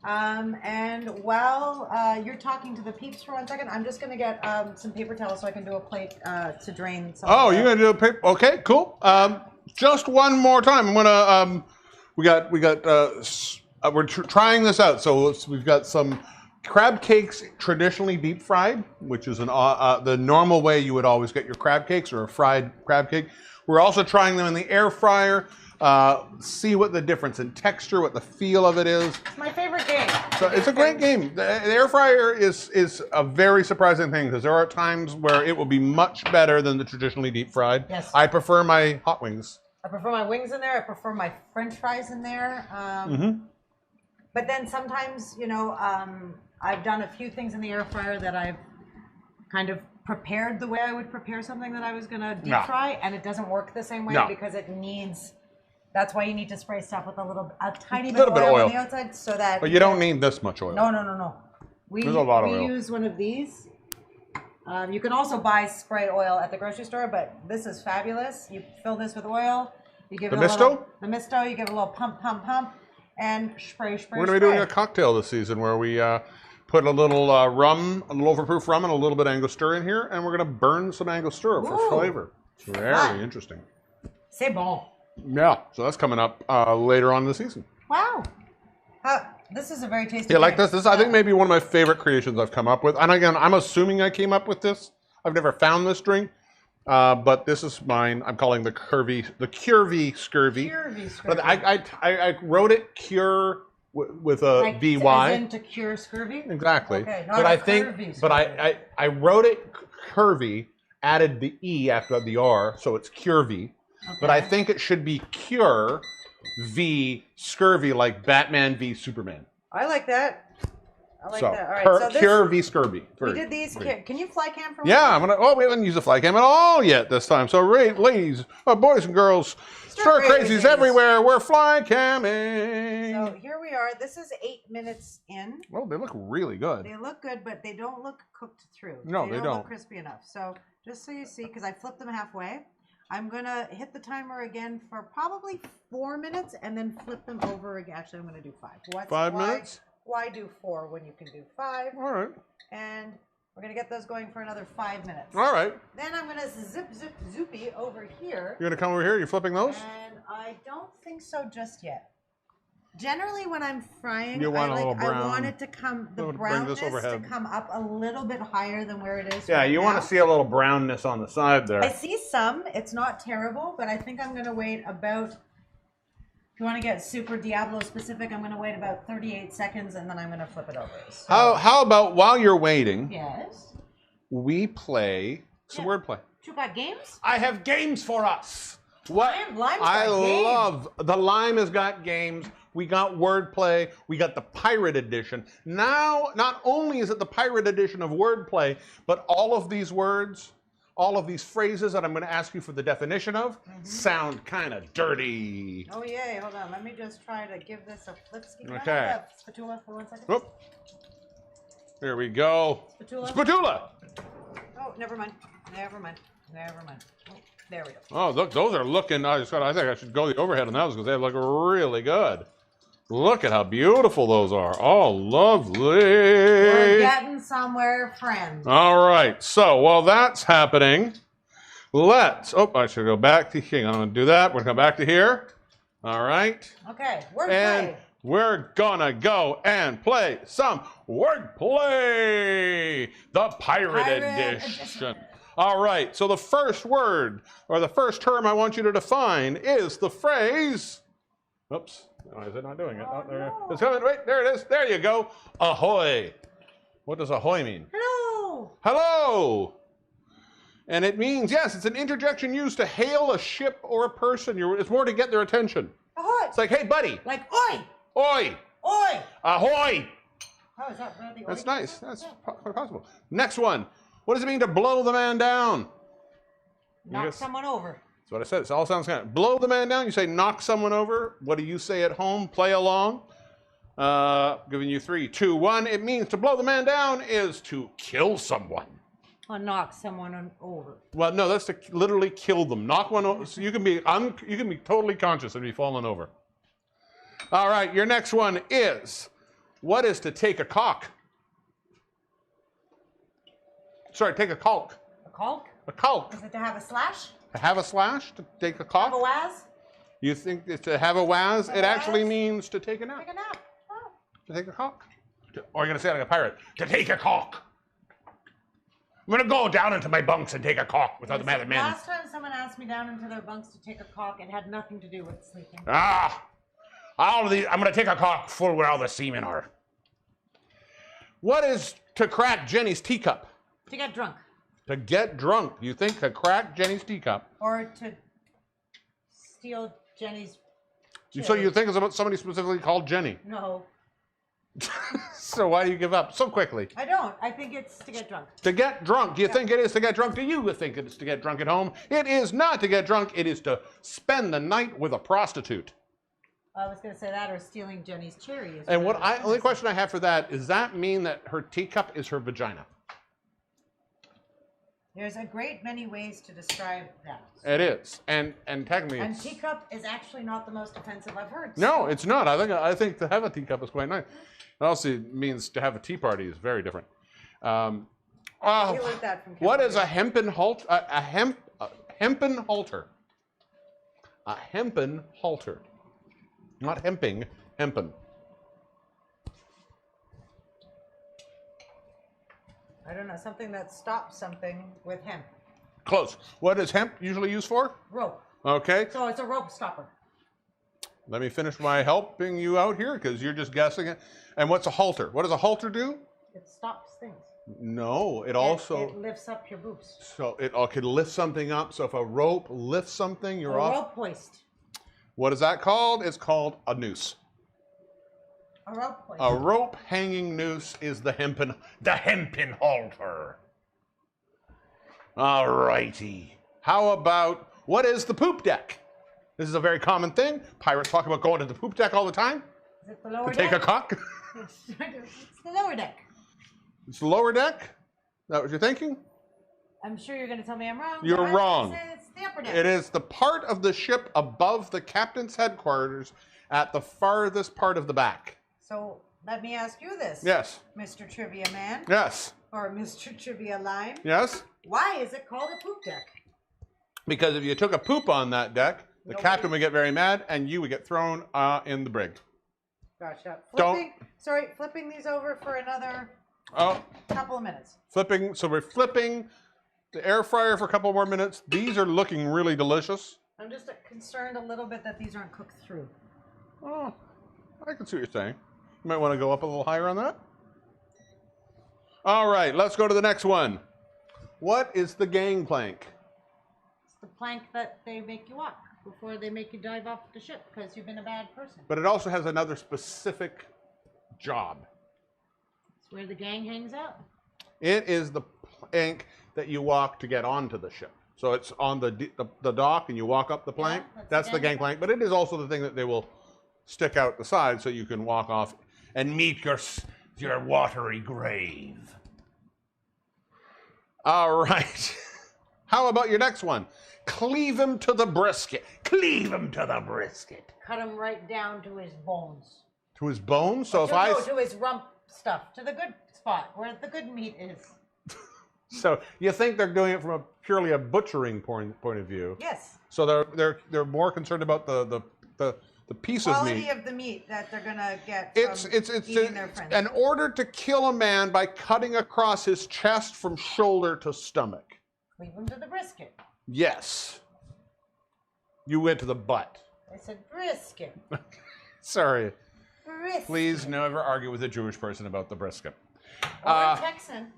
And while you're talking to the peeps for 1 second, I'm just going to get some paper towels so I can do a plate to drain some. Oh, you're going to do a paper? Okay, cool. Just one more time. I'm going to, we're trying this out. So we've got some crab cakes traditionally deep fried, which is the normal way you would always get your crab cakes, or a fried crab cake. We're also trying them in the air fryer. See what the difference in texture, what the feel of it is. It's my favorite game. So it's a great game. The air fryer is a very surprising thing, because there are times where it will be much better than the traditionally deep fried. Yes. I prefer my hot wings. I prefer my wings in there. I prefer my French fries in there. But then sometimes, you know, I've done a few things in the air fryer that I've kind of prepared the way I would prepare something that I was going to deep fry, and it doesn't work the same way because it needs. That's why you need to spray stuff with a tiny bit of oil on the outside, so that. But you don't need this much oil. No. There's a lot of oil. We use one of these. You can also buy spray oil at the grocery store, but this is fabulous. You fill this with oil. You give The it misto? The misto. You give it a little pump, and spray. We're going to be doing a cocktail this season where we put a little rum, a little overproof rum, and a little bit of Angostura in here, and we're going to burn some Angostura for flavor. Very interesting. C'est bon. Yeah, so that's coming up later on in the season. Wow. This is a very tasty You like drink. this? This I think maybe one of my favorite creations I've come up with. And again, I'm assuming I came up with this. I've never found this drink, but this is mine. I'm calling the Curvy Scurvy. But I wrote it Cure with a like, VY. As in to cure scurvy? Exactly. Okay, not but a I think, curvy but scurvy. I wrote it curvy, added the E after the R, so it's Curvy. Okay. But I think it should be Cure V Scurvy, like Batman v Superman. I like that. I like So, that. All right. So this, Cure v Scurvy. we did these. Can you fly cam for me? Yeah, I'm gonna. Oh, we haven't used the fly cam at all yet this time. So, ladies, boys and girls, stir crazies everywhere. We're fly camming. So here we are. This is 8 minutes in. Oh, they look really good. They look good, but they don't look cooked through. No, they look don't. crispy enough. So just so you see, because I flipped them halfway, I'm gonna hit the timer again for probably 4 minutes, and then flip them over again. Actually, I'm gonna do 5. 5 minutes? Why do 4 when you can do 5? All right. And we're gonna get those going for another 5 minutes. All right. Then I'm gonna zoopy over here. You're gonna come over here. You're flipping those. And I don't think so just yet. Generally, when I'm frying, You want a little brown. I want it to come, the Bring this brownness to overhead. come up a little bit higher than where it is. Yeah, right you now. want to see a little brownness on the side there. I see some. It's not terrible, but I think I'm going to wait about. If you want to get super Diablo specific, I'm going to wait about 38 seconds, and then I'm going to flip it over. So, How about while you're waiting, yes. we play some wordplay? You got games? I have games for us. What Lime's I got games. love, the Lime has got games. we got wordplay, we got the pirate edition. Now, not only is it the pirate edition of wordplay, but all of these words, all of these phrases that I'm going to ask you for the definition of sound kind of dirty. Oh, yay. Hold on. Let me just try to give this a flip. Okay. Spatula for 1 second. Whoop. Here we go. Spatula. Spatula. Oh, never mind. Never mind. Never mind. Oh, there we go. Oh, look, those are looking. I think I should go the overhead on those because they look really good. Look at how beautiful those are. Oh, lovely. We're getting somewhere, friends. All right. So while that's happening, I should go back to here. I'm going to do that. We're going to come back to here. All right. Okay. Wordplay. And we're going to go and play some wordplay. The Pirate Edition. All right. So the first word or the first term I want you to define is the phrase. Oops. Why is it not doing it? Oh, there. No. It's coming. Wait, there it is. There you go. Ahoy. What does ahoy mean? Hello. Hello. And it means, yes, it's an interjection used to hail a ship or a person. It's more to get their attention. Ahoy. It's like, hey, buddy. Like oi. Oi. Oi. Ahoy. Oh, is that really oi? That's nice. That's quite possible. Next one. What does it mean to blow the man down? Knock someone over. That's what I said. It all sounds kind of blow the man down. You say knock someone over. What do you say at home? Play along. Giving you 3, 2, 1. It means to blow the man down is to kill someone. Or knock someone over. Well, no, that's to literally kill them. Knock one over. So you can be totally conscious and be falling over. All right, your next one is, what is to take a cock? Sorry, take a caulk. A caulk? A caulk. Is it to have a slash? To have a slash? To take a caulk? Have a waz? You think it's to have a waz? It actually means to take a nap. Take a nap. Oh. To take a cock. Or you're going to say it like a pirate. To take a cock. I'm going to go down into my bunks and take a cock with other men. Last time someone asked me down into their bunks to take a cock, it had nothing to do with sleeping. All of these, I'm going to take a cock full where all the seamen are. What is to crack Jenny's teacup? To get drunk. To get drunk. You think to crack Jenny's teacup. Or to steal Jenny's chili. So you think it's about somebody specifically called Jenny? No. So why do you give up so quickly? I don't. I think it's to get drunk. To get drunk. Do you think it is to get drunk? Do you think it is to get drunk at home? It is not to get drunk. It is to spend the night with a prostitute. I was going to say that, or stealing Jenny's cherry. And only question I have for that, does that mean that her teacup is her vagina? There's a great many ways to describe that. It is, and technically, and teacup is actually not the most offensive I've heard. No, it's not. I think to have a teacup is quite nice. It also means to have a tea party is very different. You learned that from what is a hempen halter? A hempen halter. A hempen halter. Not hemping, hempen. I don't know, something that stops something with hemp. Close. What is hemp usually used for? Rope. Okay. So it's a rope stopper. Let me finish my helping you out here because you're just guessing it. And what's a halter? What does a halter do? It stops things. No, it lifts up your boobs. So it can lift something up. So if a rope lifts something, you're off. A rope hoist. What is that called? It's called a noose. A rope hoist. A rope hanging noose is the hempen halter. All righty. How about, what is the poop deck? This is a very common thing. Pirates talk about going to the poop deck all the time. Is it the lower to deck? take a cock. It's the lower deck. It's the lower deck? Is that what you're thinking? I'm sure you're going to tell me I'm wrong. You're wrong. It's the upper deck. It is the part of the ship above the captain's headquarters at the farthest part of the back. So let me ask you this. Yes. Mr. Trivia Man. Yes. Or Mr. Trivia Line. Yes. Why is it called a poop deck? Because if you took a poop on that deck, the captain would get very mad and you would get thrown in the brig. Gotcha. Don't. Flipping these over for another couple of minutes. Flipping. So we're flipping the air fryer for a couple more minutes. These are looking really delicious. I'm just concerned a little bit that these aren't cooked through. Oh, I can see what you're saying. You might want to go up a little higher on that. All right, let's go to the next one. What is the gangplank? It's the plank that they make you walk. before they make you dive off the ship because you've been a bad person. But it also has another specific job. It's where the gang hangs out. It is the plank that you walk to get onto the ship. So it's on the dock, and you walk up the plank. Yeah, that's the gangplank. But it is also the thing that they will stick out the side so you can walk off and meet your watery grave. All right. How about your next one? Cleave him to the brisket. Cleave him to the brisket. Cut him right down to his bones. To his bones? So to his rump stuff, to the good spot where the good meat is. So you think they're doing it from purely a butchering point of view? Yes. So they're more concerned about the piece of meat. Quality of the meat that they're gonna get It's from eating their friends. an order to kill a man by cutting across his chest from shoulder to stomach. Leave him to the brisket. Yes. You went to the butt. I said brisket. Sorry. Brisket. Please never argue with a Jewish person about the brisket. Or Texan.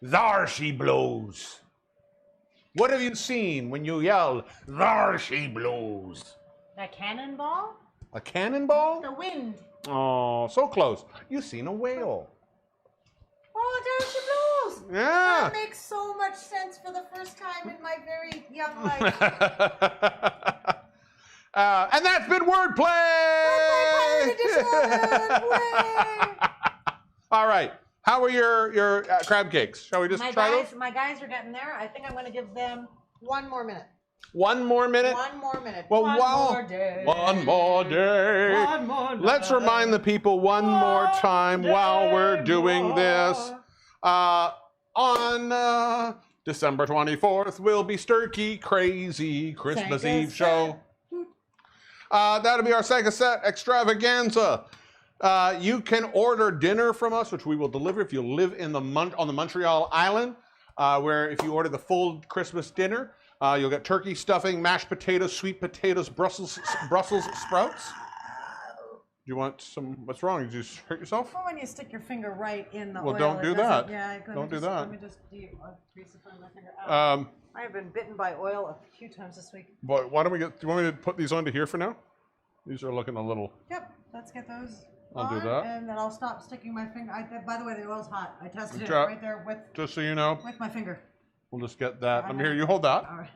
There she blows. What have you seen when you yell, there she blows? A cannonball? A cannonball? The wind. Oh, so close. You've seen a whale. Oh, there she blows. Yeah. That makes so much sense for the first time in my very young life. And that's been wordplay! All right. How are your crab cakes? Shall we just try those? My guys are getting there. I think I'm going to give them 1 more minute. 1 more minute? 1 more minute. Well, one more day. 1 more day. 1 more day. Let's remind the people one more time while we're doing this. On December 24th will be Sturkey Crazy Christmas Eve show. That'll be our Sega Set extravaganza. You can order dinner from us, which we will deliver if you live in on the Montreal Island, where if you order the full Christmas dinner, you'll get turkey stuffing, mashed potatoes, sweet potatoes, Brussels sprouts. Do you want some? What's wrong? Did you hurt yourself? Well, when you stick your finger right in the oil. Well, don't do that. Yeah, don't do that. Let me just greasify my finger. I have been bitten by oil a few times this week. But why don't we get? Do you want me to put these onto here for now? These are looking a little. Yep, let's get those. I'll do that. And then I'll stop sticking my finger. By the way, the oil's hot. I tested it job. right there with. Just so you know. With my finger. We'll just get that. Let me hear you hold that. All right.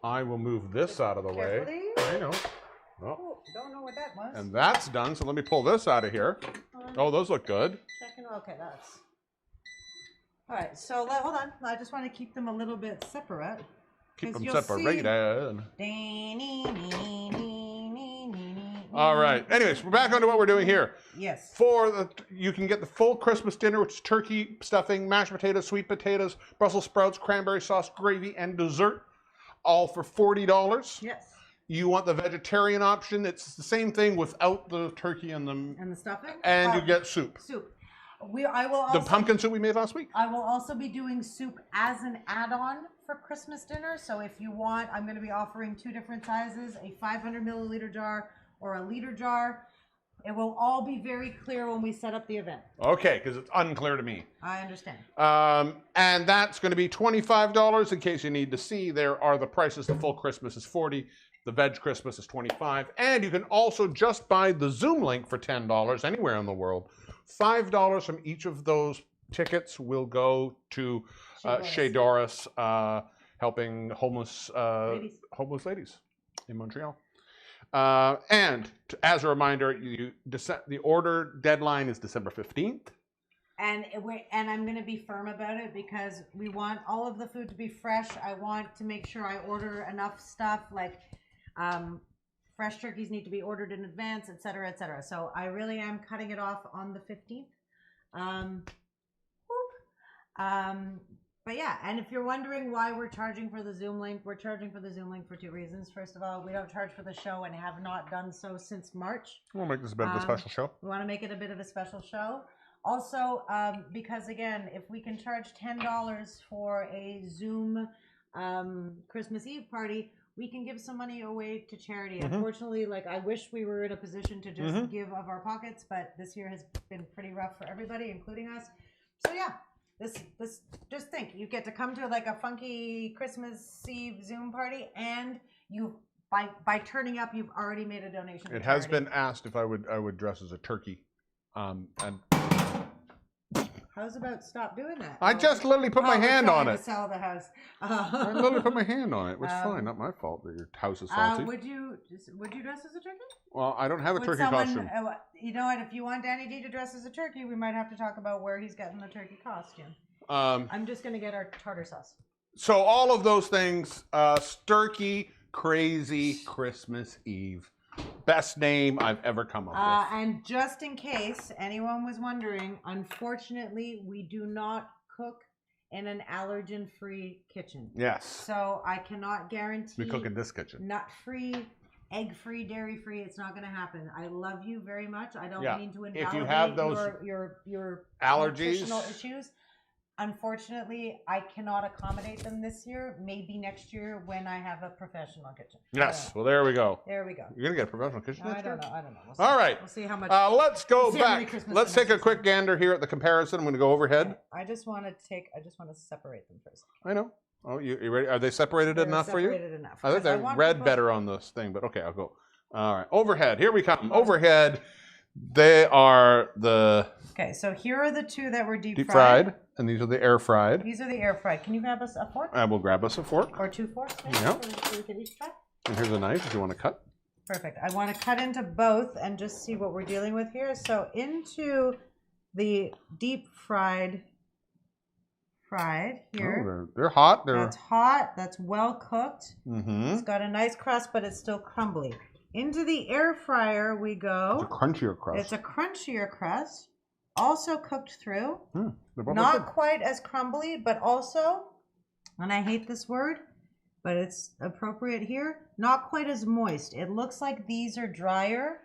I will move this out of the way. I know. Oh, don't know what that was. And that's done. So let me pull this out of here. Oh, those look good. Okay, that's. All right, so hold on. I just want to keep them a little bit separate. Keep them separated. All right. Anyways, we're back onto what we're doing here. Yes. You can get the full Christmas dinner, which is turkey stuffing, mashed potatoes, sweet potatoes, Brussels sprouts, cranberry sauce, gravy, and dessert, all for $40. Yes. You want the vegetarian option? It's the same thing without the turkey and the stuffing. And you get soup. Soup. I will also, the pumpkin soup we made last week. I will also be doing soup as an add-on for Christmas dinner. So if you want, I'm going to be offering 2 different sizes: a 500 milliliter jar or a liter jar. It will all be very clear when we set up the event. Okay, because it's unclear to me. I understand. And that's going to be $25 in case you need to see. There are the prices. The full Christmas is $40. The veg Christmas is $25. And you can also just buy the Zoom link for $10 anywhere in the world. $5 from each of those tickets will go to Chez Doris, helping homeless ladies in Montreal. And as a reminder, the order deadline is December 15th. And I'm going to be firm about it because we want all of the food to be fresh. I want to make sure I order enough stuff, like fresh turkeys need to be ordered in advance, et cetera, et cetera. So I really am cutting it off on the 15th. But yeah, and if you're wondering why we're charging for the Zoom link, we're charging for the Zoom link for 2 reasons. First of all, we don't charge for the show and have not done so since March. We'll make this a bit of a special show. We want to make it a bit of a special show. Also, because again, if we can charge $10 for a Zoom Christmas Eve party, we can give some money away to charity. Mm-hmm. Unfortunately, I wish we were in a position to just give of our pockets, but this year has been pretty rough for everybody, including us. So yeah. This just think, you get to come to like a funky Christmas Eve Zoom party, and you by turning up, you've already made a donation. It has been asked if I would dress as a turkey, and how's about stop doing that? I just literally put my hand on To it. sell the house. I literally put my hand on it. It's fine, not my fault that your house is salty. Would you dress as a turkey? Well, I don't have a Would turkey someone, costume. You know what? If you want Danny D to dress as a turkey, we might have to talk about where he's getting the turkey costume. I'm just gonna get our tartar sauce. So all of those things, Sturkey Crazy Christmas Eve. Best name I've ever come up with. And just in case anyone was wondering, unfortunately, we do not cook in an allergen-free kitchen. Yes. So I cannot guarantee. We cook in this kitchen. Nut-free, egg-free, dairy-free. It's not going to happen. I love you very much. I don't mean to invalidate if you have those your allergies, nutritional issues. Unfortunately, I cannot accommodate them this year. Maybe next year when I have a professional kitchen. Yes. Well, there we go. There we go. You're gonna get a professional kitchen No, next year? I don't know. We'll see. All right. We'll see how much. Let's go see how many back. Christmas Let's take a dinners quick gander here at the comparison. I'm going to go overhead. I just want to separate them first. I know. Oh, you ready? Are they separated enough for you? Separated enough. I think Because they want read people- better on this thing, but okay, I'll go. All right. Overhead. Here we come. Overhead. They are the Okay, so here are the two that were deep fried, and these are the air fried. These are the air fried. Can you grab us a fork? I will grab us a fork. Or 2 forks? Maybe, Yeah. so we can each try? And here's a knife if you want to cut. Perfect. I want to cut into both and just see what we're dealing with here. So into the deep fried here. Oh, they're hot. That's hot. That's well cooked. Mm-hmm. It's got a nice crust, but it's still crumbly. Into the air fryer we go. It's a crunchier crust. It's a crunchier crust, also cooked through. They're both Not good. quite as crumbly, but also, and I hate this word, but it's appropriate here, not quite as moist. It looks like these are drier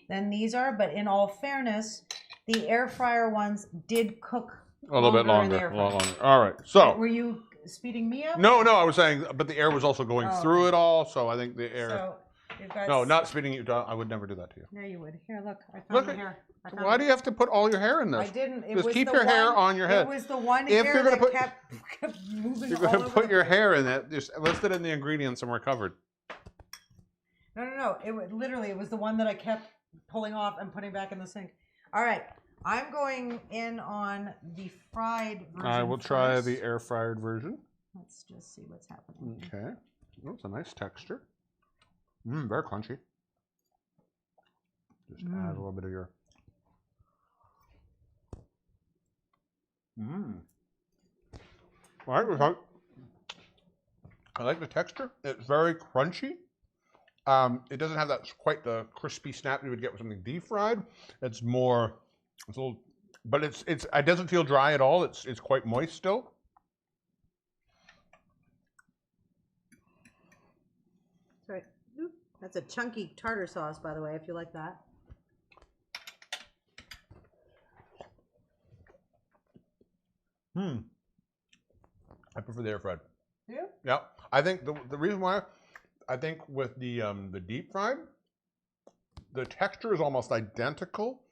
than these are, but in all fairness, the air fryer ones did cook a little bit longer. in the air A lot fryer. longer. All right. So Were you speeding me up? no, I was saying, but the air was also going Oh, through okay. it all. So I think the air. So you've got No, not speeding you down. I would never do that to you. There you would. Here, look. I found Look the at- hair. I found Why it. do you have to put all your hair in this? I didn't. It Just was keep the your hair one- on your head. It was the one If hair you're gonna that put- kept moving You're all going to over put the your place. hair in it. Just list it in the ingredients and we're covered. No. It was the one that I kept pulling off and putting back in the sink. All right. I'm going in on the fried version. I will try first. the air fried version. Let's just see what's happening. Okay. Oh, it's a nice texture. Very crunchy. Just add a little bit of your. I like the texture. It's very crunchy. It doesn't have that quite the crispy snap you would get with something deep fried. It's more, it's a little, but it doesn't feel dry at all. It's quite moist still. Sorry. Oop. That's a chunky tartar sauce, by the way, if you like that. I prefer the air fried. Yeah. Yeah, I think the reason why, I think with the deep fried, the texture is almost identical,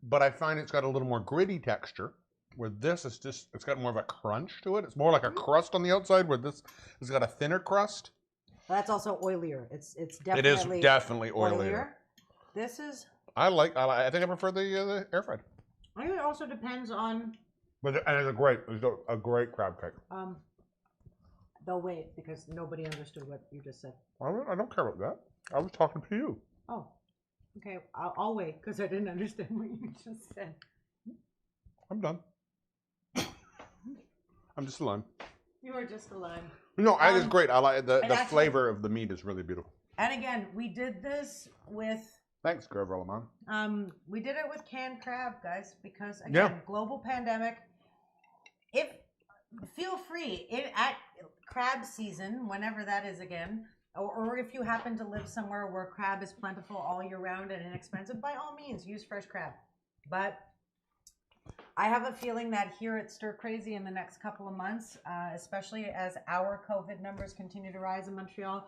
but I find it's got a little more gritty texture. Where this is just, it's got more of a crunch to it. It's more like a crust on the outside. Where this has got a thinner crust. That's also oilier. It's It definitely is definitely oilier. This is. I think I prefer the air fried. I think it also depends on. But and it's a great crab cake. They'll wait because nobody understood what you just said. I don't care about that. I was talking to you. Oh, okay. I'll wait because I didn't understand what you just said. I'm done. I'm just a lime. You are just a lime. No, I think it's great. I like the actually- flavor of the meat is really beautiful. And again, we did this with. Thanks, Gervilleman. We did it with canned crab, guys, because again, global pandemic. Feel free at crab season, whenever that is again, or if you happen to live somewhere where crab is plentiful all year round and inexpensive, by all means, use fresh crab. But I have a feeling that here at Stir Crazy in the next couple of months, especially as our COVID numbers continue to rise in Montreal,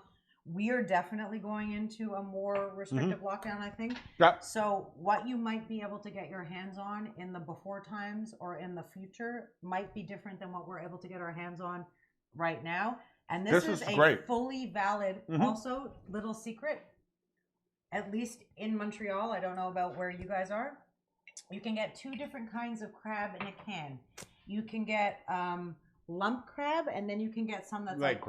we are definitely going into a more restrictive lockdown, I think. Yeah. So what you might be able to get your hands on in the before times or in the future might be different than what we're able to get our hands on right now. And this is a great. fully valid, also little secret, at least in Montreal. I don't know about where you guys are. You can get 2 different kinds of crab in a can. You can get lump crab, and then you can get some that's like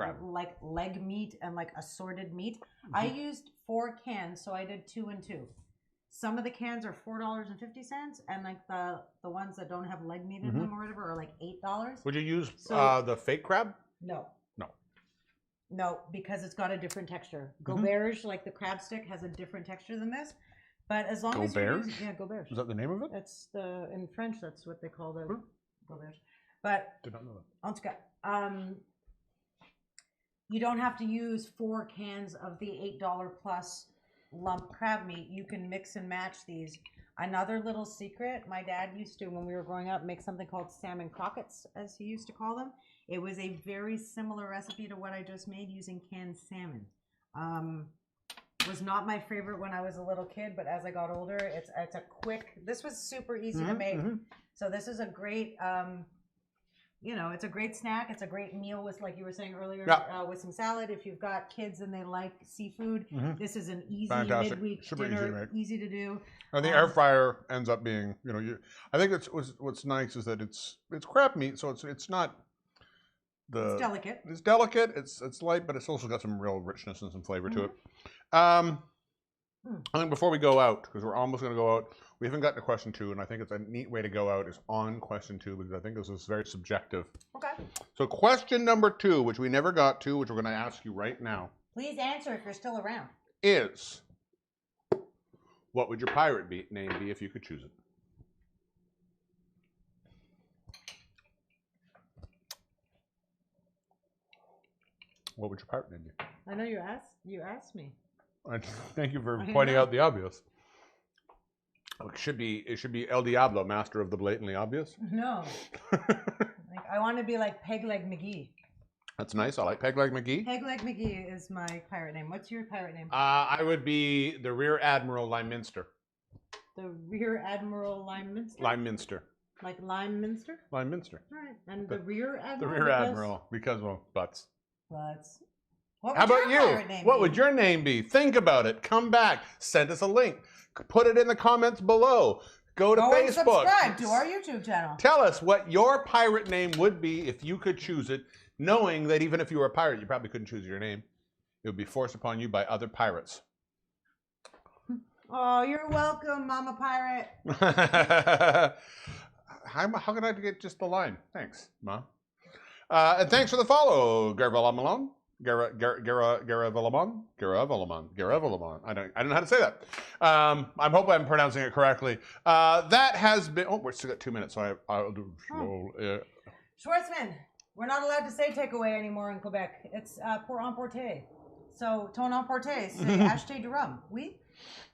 leg meat and like assorted meat. I used 4 cans, so I did 2 and 2. Some of the cans are $4.50, and like the ones that don't have leg meat in them or whatever are like $8. Would you use the fake crab? No, because it's got a different texture. Gauberge, like the crab stick, has a different texture than this. But as long as you're using, Gauberge. Is that the name of it? That's in French. That's what they call the Gauberge. But did not know that. En tout cas, you don't have to use 4 cans of the $8 plus lump crab meat. You can mix and match these. Another little secret, my dad used to, when we were growing up, make something called salmon croquettes, as he used to call them. It was a very similar recipe to what I just made using canned salmon. Was not my favorite when I was a little kid, but as I got older, it's a quick, this was super easy to make. So this is a great, it's a great snack. It's a great meal with, like you were saying earlier, with some salad. If you've got kids and they like seafood, this is an easy midweek dinner, easy to do. And the air fryer ends up being, I think what's nice is that it's crab meat, so it's not it's delicate. It's delicate. It's light, but it's also got some real richness and some flavor to it. I think before we go out, because we're almost going to go out, we haven't gotten to question 2, and I think it's a neat way to go out is on question 2, because I think this is very subjective. Okay. So question number 2, which we never got to, which we're going to ask you right now. Please answer if you're still around. Is, what would your pirate name be if you could choose it? What would your pirate name be? I know you asked me. Thank you for pointing out the obvious. It should be El Diablo, master of the blatantly obvious. No. I want to be like Pegleg McGee. That's nice. I like Pegleg McGee. Pegleg McGee is my pirate name. What's your pirate name? I would be the Rear Admiral Lyminster. The Rear Admiral Lyminster? Lyminster. Like Lyminster? Lyminster. All right. And the Rear Admiral? The Rear Admiral, because, well, butts. Butts. What How about you? What would your name be? Think about it. Come back. Send us a link. Put it in the comments below. Go to Facebook. And subscribe to our YouTube channel. Tell us what your pirate name would be if you could choose it, knowing that even if you were a pirate, you probably couldn't choose your name. It would be forced upon you by other pirates. Oh, you're welcome, Mama Pirate. How can I get just the line? Thanks, Mom. And thanks for the follow, Garavelamon. Garavelamon. I don't know how to say that. I hope I'm pronouncing it correctly. That has been. Oh, we've still got 2 minutes, so I'll do. Schwartzman, we're not allowed to say takeaway anymore in Quebec. It's pour emporter. So ton emporter, c'est acheter du rhum. Oui.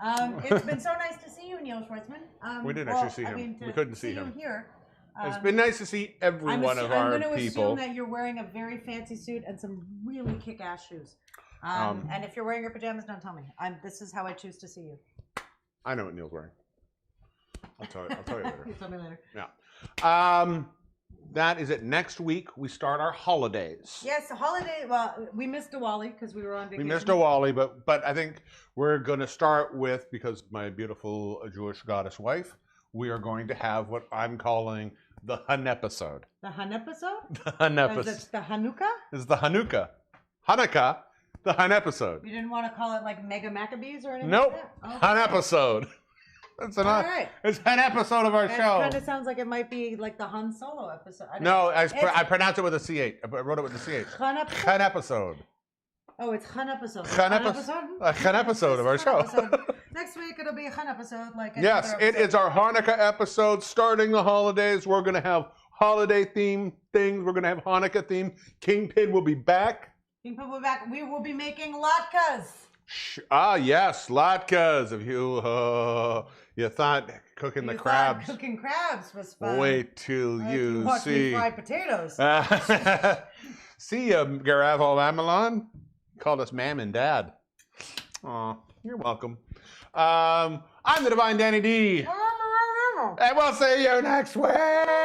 It's been so nice to see you, Neil Schwartzman. We didn't actually see him. We couldn't see him here. It's been nice to see every one of our people. I'm going to assume that you're wearing a very fancy suit and some really kick-ass shoes. And if you're wearing your pajamas, don't tell me. This is how I choose to see you. I know what Neil's wearing. I'll tell you later. You tell me later. Yeah. That is it. Next week, we start our holidays. Yes, the holiday. Well, we missed Diwali because we were on vacation. We missed Diwali, but I think we're going to start with, because my beautiful Jewish goddess wife, we are going to have what I'm calling the Hun episode. The Hun episode? The Hun episode. Is it the Hanukkah? It's the Hanukkah. Hanukkah, the Hun episode. You didn't want to call it like Mega Maccabees or anything Nope. like that? Hun episode. That's enough. Right. It's an episode of our show. It kind of sounds like it might be like the Han Solo episode. I pronounce it with a CH. I wrote it with a CH. Hun episode? Hun episode. Oh, it's Hun episode. Hun episode? A Hun episode of our show. Next week it'll be a Hun episode. Yes, it is our Hanukkah episode starting the holidays. We're going to have holiday theme things. We're going to have Hanukkah theme. Kingpin will be back. Kingpin will be back. We will be making latkes. Yes, latkes. If you thought cooking the crabs. Cooking crabs was fun. Wait till you see. Me fry potatoes. See ya, Garavel Amelon. called us Ma'am and Dad. Aw, you're welcome. I'm the Divine Danny D. And we'll see you next week.